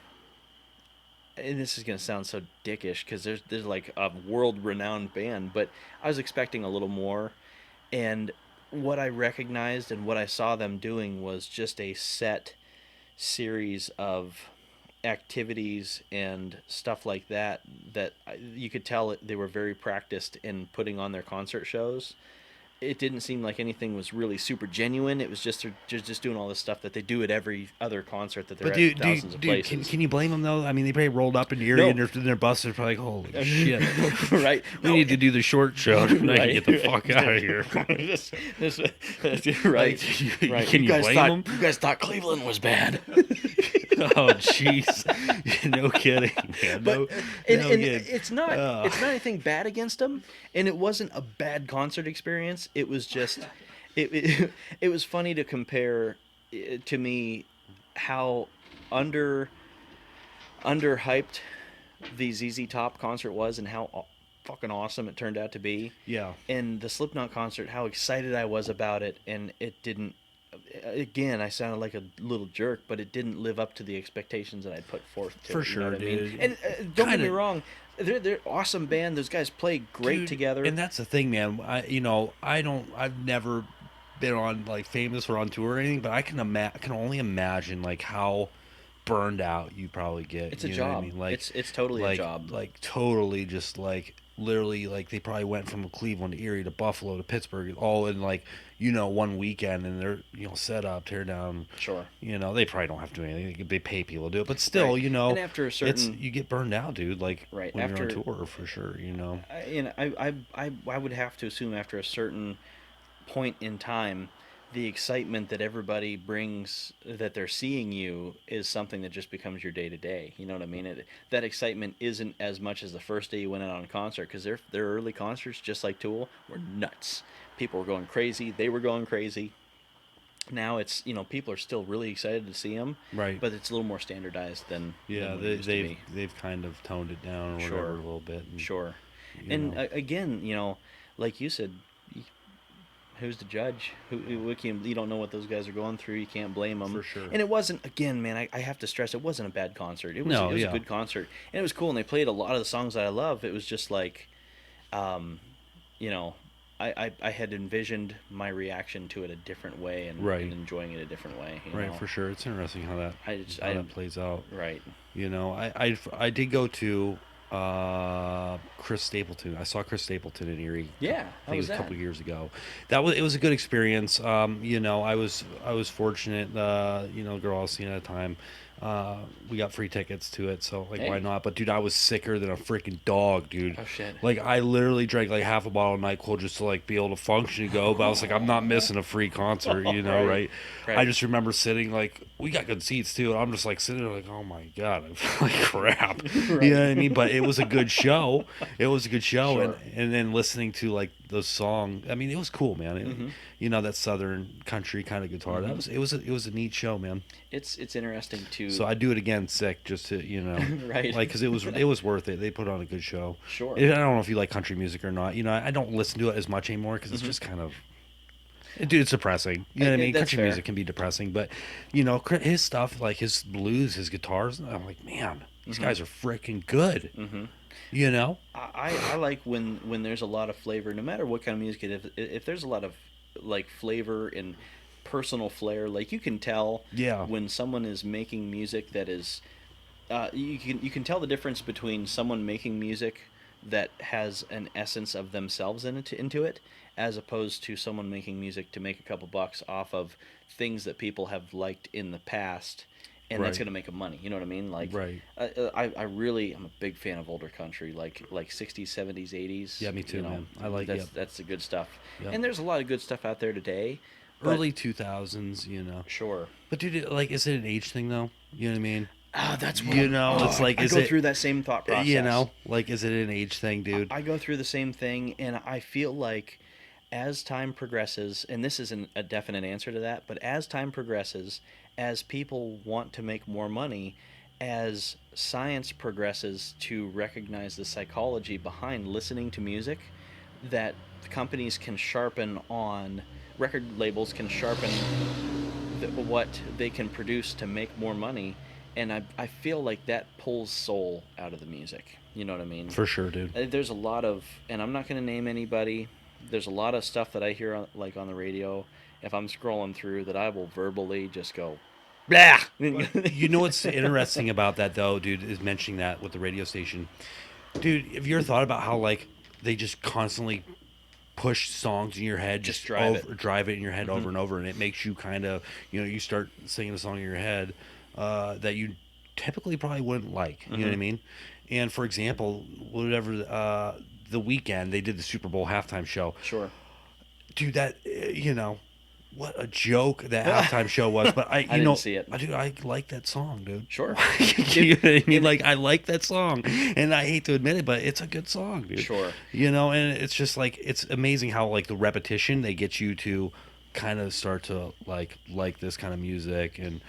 and this is gonna sound so dickish because there's like a world renowned band, but I was expecting a little more, and what I recognized and what I saw them doing was just a set series of activities and stuff like that you could tell they were very practiced in putting on their concert shows. It didn't seem like anything was really super genuine. It was just they're just doing all this stuff that they do at every other concert that they're but at dude, thousands of dude, places. can you blame them though? I mean, they probably rolled up in Erie No. and their bus is probably like, holy shit, Right? we No. need to do the short show tonight and Right. get the fuck out of here. Right. Like, Right. can you blame them? You guys thought Cleveland was bad. Oh, jeez, no kidding, man. But No, and, no and kid. it's not anything bad against them, and it wasn't a bad concert experience. It was just it was funny to compare to me how under underhyped the ZZ Top concert was and how fucking awesome it turned out to be. Yeah. And the Slipknot concert, how excited I was about it, and it didn't. Again, I sounded like a little jerk, but it didn't live up to the expectations that I'd put forth to For it. You sure, know what I mean? dude. And don't get me Kinda- wrong, they're awesome band. Those guys play great Dude, together. and that's the thing, man. I've never been on like famous or on tour or anything, but I can only imagine like how burned out you probably get. It's a You know what I job. mean? Like It's totally a like job. like totally just like literally like they probably went from Cleveland to Erie to Buffalo to Pittsburgh all in like one weekend, and they're set up, tear down. Sure. They probably don't have to do anything. They pay people to do it, but still, Right. And after a it's certain you get burned out, dude. Like Right, when after you're on tour, for sure. I would have to assume after a certain point in time, the excitement that everybody brings that they're seeing you is something that just becomes your day to day. You know what I mean? That excitement isn't as much as the first day you went out on a concert because their early concerts, just like Tool, were nuts. People were going crazy. They were going crazy. Now it's people are still really excited to see them, Right. but it's a little more standardized than Yeah, what it used to be. they've kind of toned it down or Sure. whatever a little bit. And, Sure. you And know. again, like you said, who's the judge? You don't know what those guys are going through. You can't blame them. For sure. And it wasn't, again, man, I have to stress, it wasn't a bad concert. No, it was yeah. a good concert. And it was cool. And they played a lot of the songs that I love. It was just like, um, you know, I had envisioned my reaction to it a different way and, Right. and enjoying it a different way. Right, for sure. It's interesting how that I just, how that plays out. right. I did go to Chris Stapleton. I saw Chris Stapleton in Erie. Yeah, I how think it was was a that? couple years ago. It was a good experience. I was fortunate. The girl I was seeing at the time, we got free tickets to it, so like why Hey. not? But dude, I was sicker than a freaking dog, dude. Oh shit. Like I literally drank like half a bottle of NyQuil just to like be able to function and go. But I was like, I'm not missing a free concert, Right. right? I Right. just remember sitting like we got good seats too. And I'm just like sitting there like, oh my god, I feel like crap. You know Right. what I mean? But it was a good show. It was a good show, and Sure. then listening to like those songs. I mean, it was cool, man. Mm-hmm. That southern country kind of guitar. Mm-hmm. It was a neat show, man. It's interesting to So I'd do it again, sick, just to right. like because it was worth it. They put on a good show. Sure. And I don't know if you like country music or not. I don't listen to it as much anymore because it's Mm-hmm. just kind of. Dude, it's depressing. You know what I mean? That's Country fair. music can be depressing, but his stuff, like his blues, his guitars, I'm like, man, these Mm-hmm. guys are freaking good. Mm-hmm. You know? I like when there's a lot of flavor, no matter what kind of music it is. If there's a lot of like flavor and personal flair, like you can tell Yeah. when someone is making music that is, you can tell the difference between someone making music that has an essence of themselves into it, as opposed to someone making music to make a couple bucks off of things that people have liked in the past, and that's Right. going to make them money. You know what I mean? Like, Right. I really I'm a big fan of older country, like 60s, 70s, 80s. Yeah, me too, man. I like that's yep. that's the good stuff. Yep. And there's a lot of good stuff out there today, but Early 2000s, sure. But dude, like, is it an age thing though? You know what I mean? Ah, that's what It's like, I is go it, through that same thought process. like, is it an age thing, dude? I go through the same thing, and I feel like as time progresses, and this isn't a definite answer to that, but as time progresses, as people want to make more money, as science progresses to recognize the psychology behind listening to music, that companies can sharpen on, record labels can sharpen what they can produce to make more money. And I feel like that pulls soul out of the music. You know what I mean? For sure, dude. There's a lot of, and I'm not going to name anybody. There's a lot of stuff that I hear like on the radio. If I'm scrolling through, that I will verbally just go, blah. But you know what's interesting about that though, dude, is mentioning that with the radio station. Dude, have you ever thought about how like they just constantly push songs in your head, Just just drive it. drive it in your head Mm-hmm. over and over, and it makes you kind of, you start singing a song in your head that you typically probably wouldn't like. You know what I Mm-hmm. mean? And for example, whatever the weekend they did the Super Bowl halftime show, Sure. dude. That what a joke that halftime show was. But I didn't see it. I like that song, dude. Sure. You know what I mean? And- Like I like that song, and I hate to admit it, but it's a good song, dude. Sure. And it's just like it's amazing how like the repetition they get you to kind of start to like this kind of music, and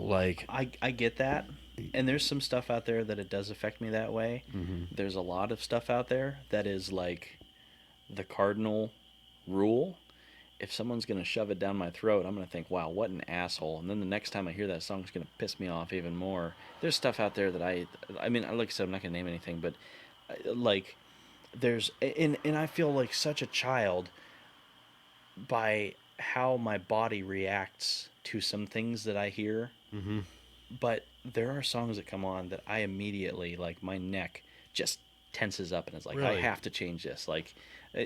like I get that. And there's some stuff out there that it does affect me that way. mhm. There's a lot of stuff out there that is like the cardinal rule. If someone's going to shove it down my throat, I'm going to think, wow, what an asshole. And then the next time I hear that song, it's going to piss me off even more. There's stuff out there that I mean, like I said, I'm not going to name anything, but like, and I feel like such a child by how my body reacts to some things that I hear. Mhm. But there are songs that come on that I immediately, like, my neck just tenses up and it's like, I Really? have to change this. Like,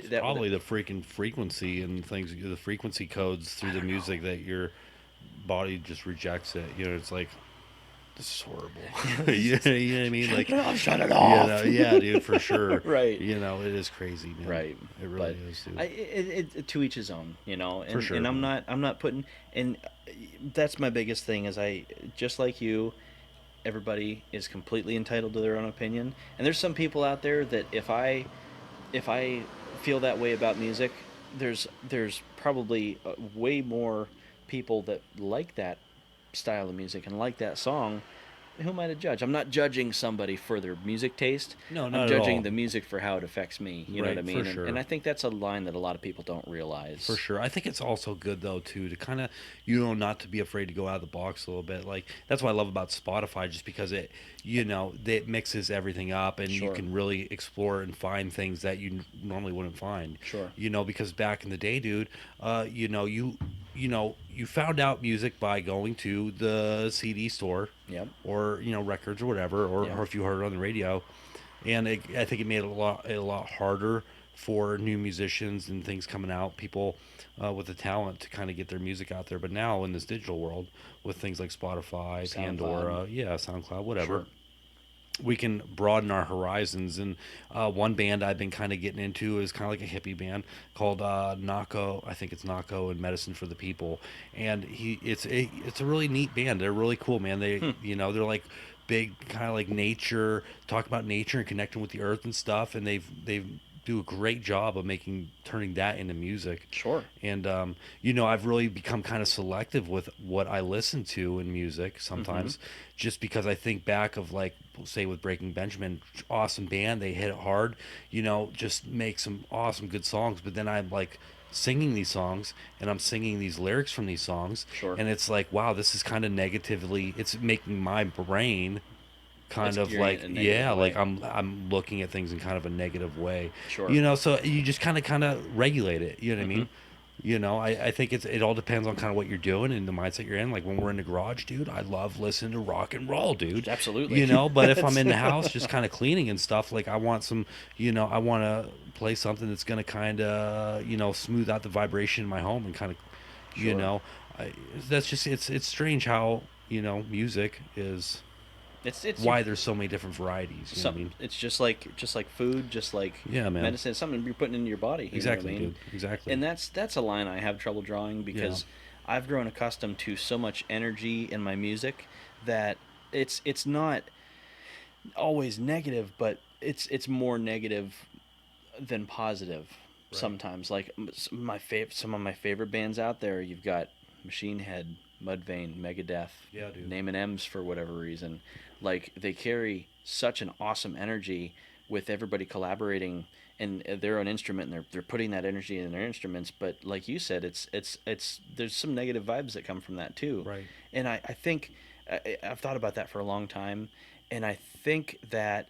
Probably the freaking frequency and things, the frequency codes through the music that your body just rejects it. It's like this is horrible. You know what I mean? Like, shut it off. yeah, dude, for sure. Right. It is crazy, man. Right. It really But is, dude. to each his own, and For sure, and man. I'm not putting, and that's my biggest thing is just like you, everybody is completely entitled to their own opinion, and there's some people out there that if I feel that way about music, there's probably way more people that like that style of music and like that song. Who am I to judge? I'm not judging somebody for their music taste. No, I'm not at judging all. the music for how it affects me. You know Right, what I for mean? And, sure. and I think that's a line that a lot of people don't realize. For sure. I think it's also good though too to kind of not to be afraid to go out of the box a little bit. Like that's what I love about Spotify, just because it mixes everything up, and Sure. you can really explore and find things that you normally wouldn't find. Sure. Because back in the day, dude, you found out music by going to the CD store Yep. or records or whatever, Yep. or if you heard it on the radio, and I think it made it a lot harder for new musicians and things coming out, people with the talent to kind of get their music out there. But now in this digital world, with things like Spotify, SoundCloud. Pandora, yeah, SoundCloud, whatever, Sure. we can broaden our horizons. And one band I've been kind of getting into is kind of like a hippie band called Nako. I think it's Nako and Medicine for the People. And it's a really neat band. They're really cool, man. They're like big kind of like nature, talk about nature and connecting with the earth and stuff. And they've do a great job of turning that into music. Sure. And I've really become kind of selective with what I listen to in music sometimes, just because I think back of, like, say with Breaking Benjamin, awesome band, they hit it hard, just make some awesome good songs. But then I'm like singing these songs and I'm singing these lyrics from these songs, Sure. and it's like, wow, this is kind of negatively, it's making my brain kind It's of gearing it like, in a negative yeah, like way. I'm looking at things in kind of a negative way. Sure. So you just kind of regulate it, you know what I Mm-hmm. mean? I think it all depends on kind of what you're doing and the mindset you're in. Like when we're in the garage, dude, I love listening to rock and roll, dude. Absolutely. But if I'm in the house just kind of cleaning and stuff, like I want some, I want to play something that's going to kind of, smooth out the vibration in my home and kind of, you Sure. know, that's just, it's strange how, music is, It's why there's so many different varieties. You know what I something. mean? It's just like food, just like Yeah, man. medicine. It's something you're putting into your body. You know what I Exactly, mean? dude. Exactly. And that's a line I have trouble drawing Yeah. because I've grown accustomed to so much energy in my music that it's not always negative, but it's more negative than positive Right. sometimes. Like some of my favorite bands out there, you've got Machine Head, Mudvayne, Megadeth, Yeah, dude. name and M's for whatever reason. Like they carry such an awesome energy with everybody collaborating and their own instrument, and they're putting that energy in their instruments. But like you said, it's there's some negative vibes that come from that too. Right. And I think I've thought about that for a long time, and I think that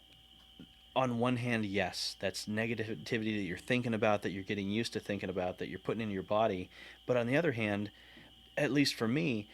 on one hand, yes, that's negativity that you're thinking about, that you're getting used to thinking about, that you're putting in your body. But on the other hand, at least for me,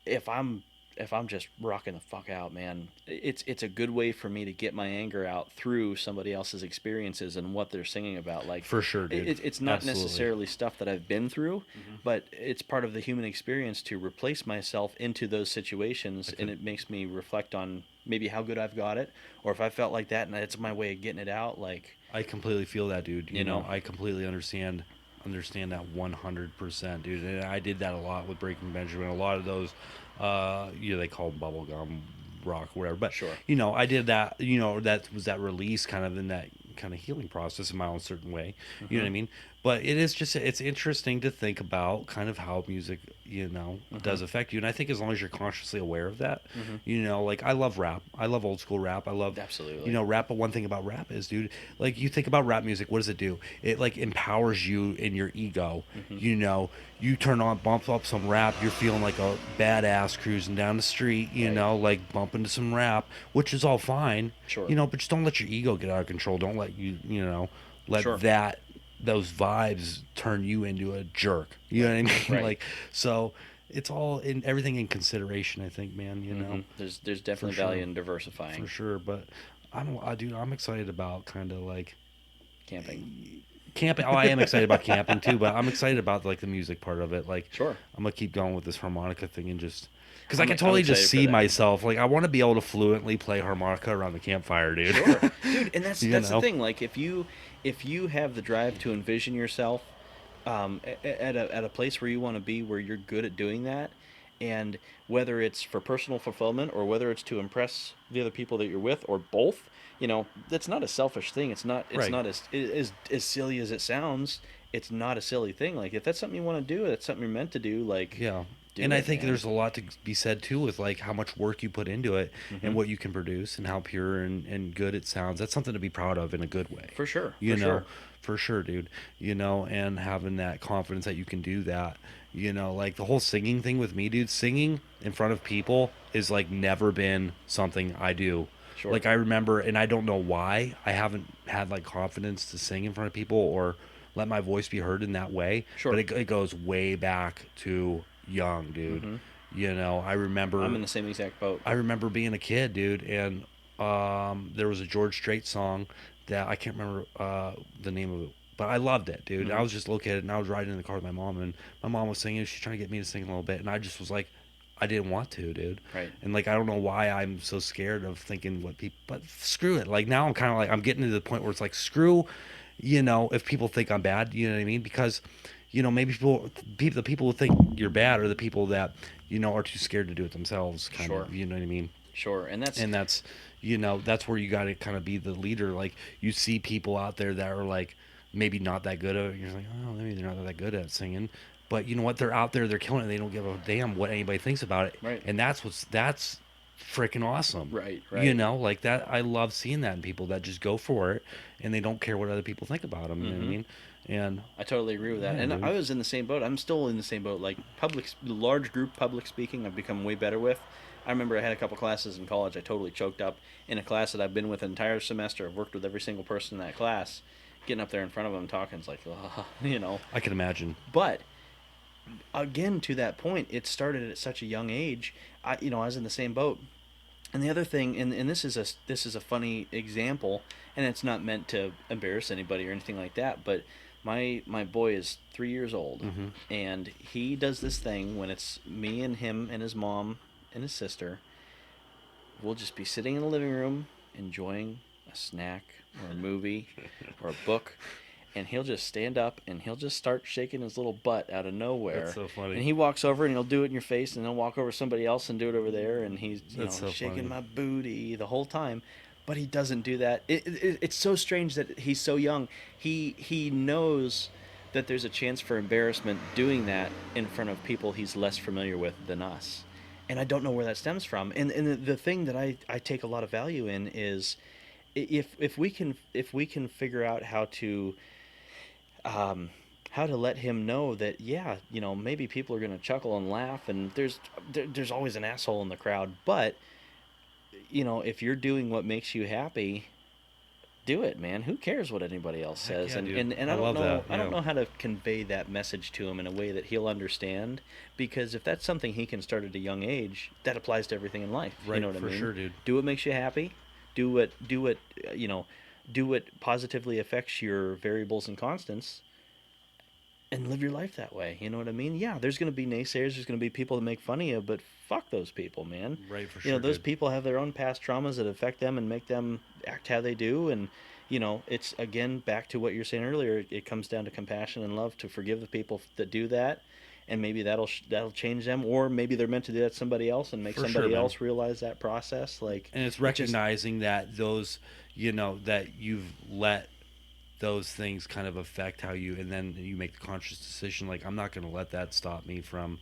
if I'm if I'm just rocking the fuck out, man, it's a good way for me to get my anger out through somebody else's experiences and what they're singing about. Like, For sure, dude. it's not Absolutely. necessarily stuff that I've been through, but it's part of the human experience to replace myself into those situations, and it makes me reflect on maybe how good I've got it, or if I felt like that and it's my way of getting it out. Like, I completely feel that, dude. you know, I completely understand that 100%, dude. And I did that a lot with Breaking Benjamin. A lot of those, they call them bubblegum rock, whatever. But sure. I did that. That was that release, kind of in that kind of healing process in my own certain way. You know what I mean? But it's interesting to think about kind of how music, does affect you. And I think as long as you're consciously aware of that, like I love rap. I love old school rap. I love, Absolutely. rap. But one thing about rap is, dude, like you think about rap music, what does it do? It like empowers you in your ego. You turn on, bump up some rap, you're feeling like a badass cruising down the street, Right. like bumping to some rap, which is all fine, Sure. but just don't let your ego get out of control. Don't let let Sure. those vibes turn you into a jerk. You know what I mean? Right. Like, so it's all in everything in consideration, I think, man, There's definitely For value sure. in diversifying. for sure. But dude, I'm excited about kind of like Camping. camping. Oh, I am excited about camping too, but I'm excited about like the music part of it. Like, Sure. I'm gonna keep going with this harmonica thing and just because I I'm can totally excited just for see that. myself. Like, I want to be able to fluently play harmonica around the campfire, dude. Sure, dude, and that's You that's the know? thing. Like, if you have the drive to envision yourself at a place where you want to be, where you're good at doing that, and whether it's for personal fulfillment or whether it's to impress the other people that you're with, or both, that's not a selfish thing. It's Right. not as silly as it sounds. It's not a silly thing. Like, if that's something you want to do, that's something you're meant to do. Like, Yeah. do And I it, think man. there's a lot to be said too with like how much work you put into it Hmm. and what you can produce and how pure and good it sounds. That's something to be proud of in a good way. For sure. You For know, sure. for sure, dude. And having that confidence that you can do that. Like the whole singing thing with me, dude, singing in front of people is like never been something I do. Sure. Like I remember, and I don't know why I haven't had like confidence to sing in front of people or let my voice be heard in that way. Sure. But it goes way back to young, dude. Mm-hmm. You know, I'm in the same exact boat. I remember being a kid, dude, and there was a George Strait song that I can't remember the name of it, but I loved it, dude. Mm-hmm. I was just a little kid, and I was riding in the car with my mom, and my mom was singing. She's trying to get me to sing a little bit, and I just was like, I didn't want to, dude. Right. And like, I don't know why I'm so scared of thinking what people, but screw it. Like now, I'm kind of like I'm getting to the point where it's like screw, you know, if people think I'm bad, you know what I mean? Because you know, maybe the people who think you're bad are the people that you know are too scared to do it themselves, kind Sure. of. You know what I mean? Sure. And that's you know that's where you got to kind of be the leader. Like you see people out there that are like maybe not that good at it. You're like, oh, maybe they're not that good at singing, but you know what? They're out there, they're killing it. They don't give a damn what anybody thinks about it. Right. And that's freaking awesome. Right. You Right. know, like that. I love seeing that in people that just go for it and they don't care what other people think about them. You know what I Mm-hmm. mean? And I totally agree with that. yeah, And dude. I was in the same boat. I'm still in the same boat. Like large group public speaking, I've become way better with. I remember I had a couple classes in college I totally choked up in a class that I've been with an entire semester. I've worked with every single person in that class. Getting up there in front of them talking is like, you know. I can imagine. But again, to that point, it started at such a young age. I was in the same boat. And the other thing, and this is a funny example, and it's not meant to embarrass anybody or anything like that, but my boy is 3 years old, Mm-hmm. and he does this thing when it's me and him and his mom and his sister. We'll just be sitting in the living room enjoying a snack or a movie or a book, and he'll just stand up and he'll just start shaking his little butt out of nowhere. That's so funny. And he walks over and he'll do it in your face, and he'll walk over to somebody else and do it over there, and he's That's so shaking funny. my booty the whole time. But he doesn't do that. It's so strange that he's so young. He knows that there's a chance for embarrassment doing that in front of people he's less familiar with than us. And I don't know where that stems from. And the thing that I take a lot of value in is if we can figure out how to let him know that, yeah, maybe people are going to chuckle and laugh, and there's always an asshole in the crowd, but if you're doing what makes you happy, do it, man. Who cares what anybody else Heck says? yeah, and, dude. and and I I don't love know that, I don't yeah. know how to convey that message to him in a way that he'll understand, because if that's something he can start at a young age, that applies to everything in life. You Right, know what for I mean? sure, dude. Do what makes you happy. Do what positively affects your variables and constants, and live your life that way. You know what I mean? Yeah, there's going to be naysayers. There's going to be people that make fun of you, but fuck those people, man. Right, for sure. Those dude. people have their own past traumas that affect them and make them act how they do. And, it's again back to what you're saying earlier. It comes down to compassion and love to forgive the people that do that. And maybe that'll change them, or maybe they're meant to do that to somebody else and make For sure, somebody man. else realize that process. Like, And it's it just recognizing that that you've let those things kind of affect how you, and then you make the conscious decision. Like, I'm not going to let that stop me from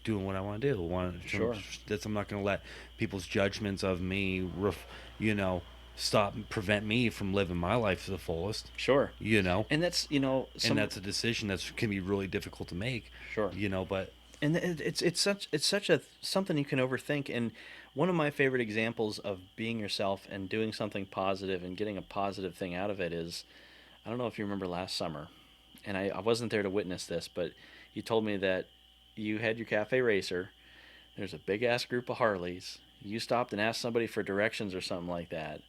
doing what I want to do. Sure. I'm not going to let people's judgments of me, prevent me from living my life to the fullest. sure. You know, And that's and that's a decision that can be really difficult to make. sure. But And it's such a something you can overthink. And one of my favorite examples of being yourself and doing something positive and getting a positive thing out of it is, I don't know if you remember last summer, and I wasn't there to witness this, but you told me that you had your cafe racer. There's a big ass group of Harleys. You stopped and asked somebody for directions or something like that,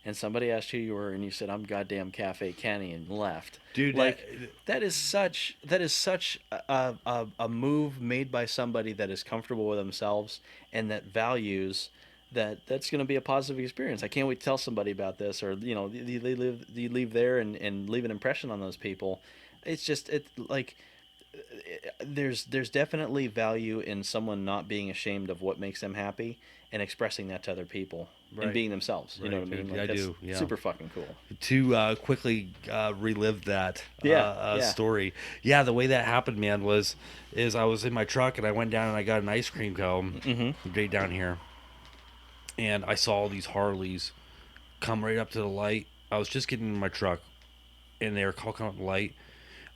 and somebody asked who you were, and you said, "I'm goddamn Cafe Kenny," and left. dude, Like, that is such a move made by somebody that is comfortable with themselves and that values that's going to be a positive experience. I can't wait to tell somebody about this, or you leave there and leave an impression on those people. It's just like there's definitely value in someone not being ashamed of what makes them happy and expressing that to other people and Right. being themselves. You know Right, what I mean? dude. Like, I that's do, yeah. super fucking cool. to quickly relive that Yeah. story. Yeah, the way that happened, man, is I was in my truck and I went down and I got an ice cream cone Mm-hmm. right down here, and I saw all these Harleys come right up to the light. I was just getting in my truck, and they were coming up the light.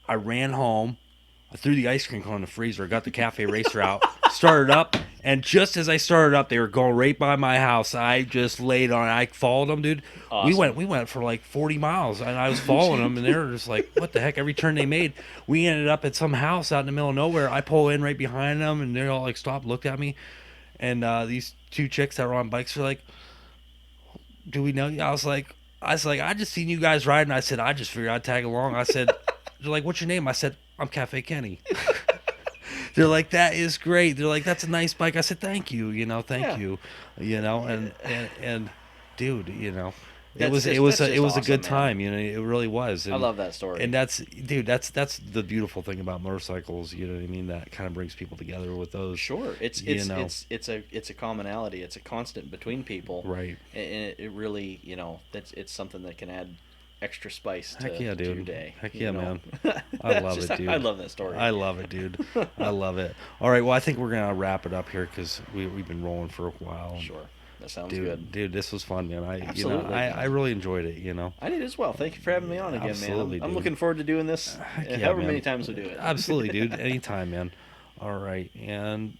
I ran home. I threw the ice cream cone in the freezer. Got the cafe racer out. started up, and just as I started up, they were going right by my house. I just laid on it. I followed them, dude. Awesome. We went for like 40 miles, and I was following them, and they were just like, what the heck? Every turn they made, we ended up at some house out in the middle of nowhere. I pull in right behind them, and they're all like, stopped, looked at me, and these two chicks that were on bikes are like, do we know you? I was like, I just seen you guys riding. I said, I just figured I'd tag along. I said, they're like, what's your name? I said, I'm Cafe Kenny. They're like, that is great. They're like, that's a nice bike. I said, thank you. Yeah. And dude, That's it just, was that's it just was a awesome, good man. time. It really was. I love that story. And that's the beautiful thing about motorcycles. You know what I mean? That kind of brings people together with those. Sure, you know, it's a commonality. It's a constant between people, right. and it really, it's something that can add extra spice Heck yeah, to your dude. day. Heck yeah, man. That's I love it, dude. I love that story. I love it, dude. I love it. All right, well, I think we're gonna wrap it up here because we've been rolling for a while. Sure, that sounds good. Dude, this was fun, man. Absolutely. I really enjoyed it. I did as well. Thank you for having me on again, Absolutely, man. I'm dude. looking forward to doing this Heck yeah, however man. many times we do it. Absolutely, dude. Anytime, man. All right, and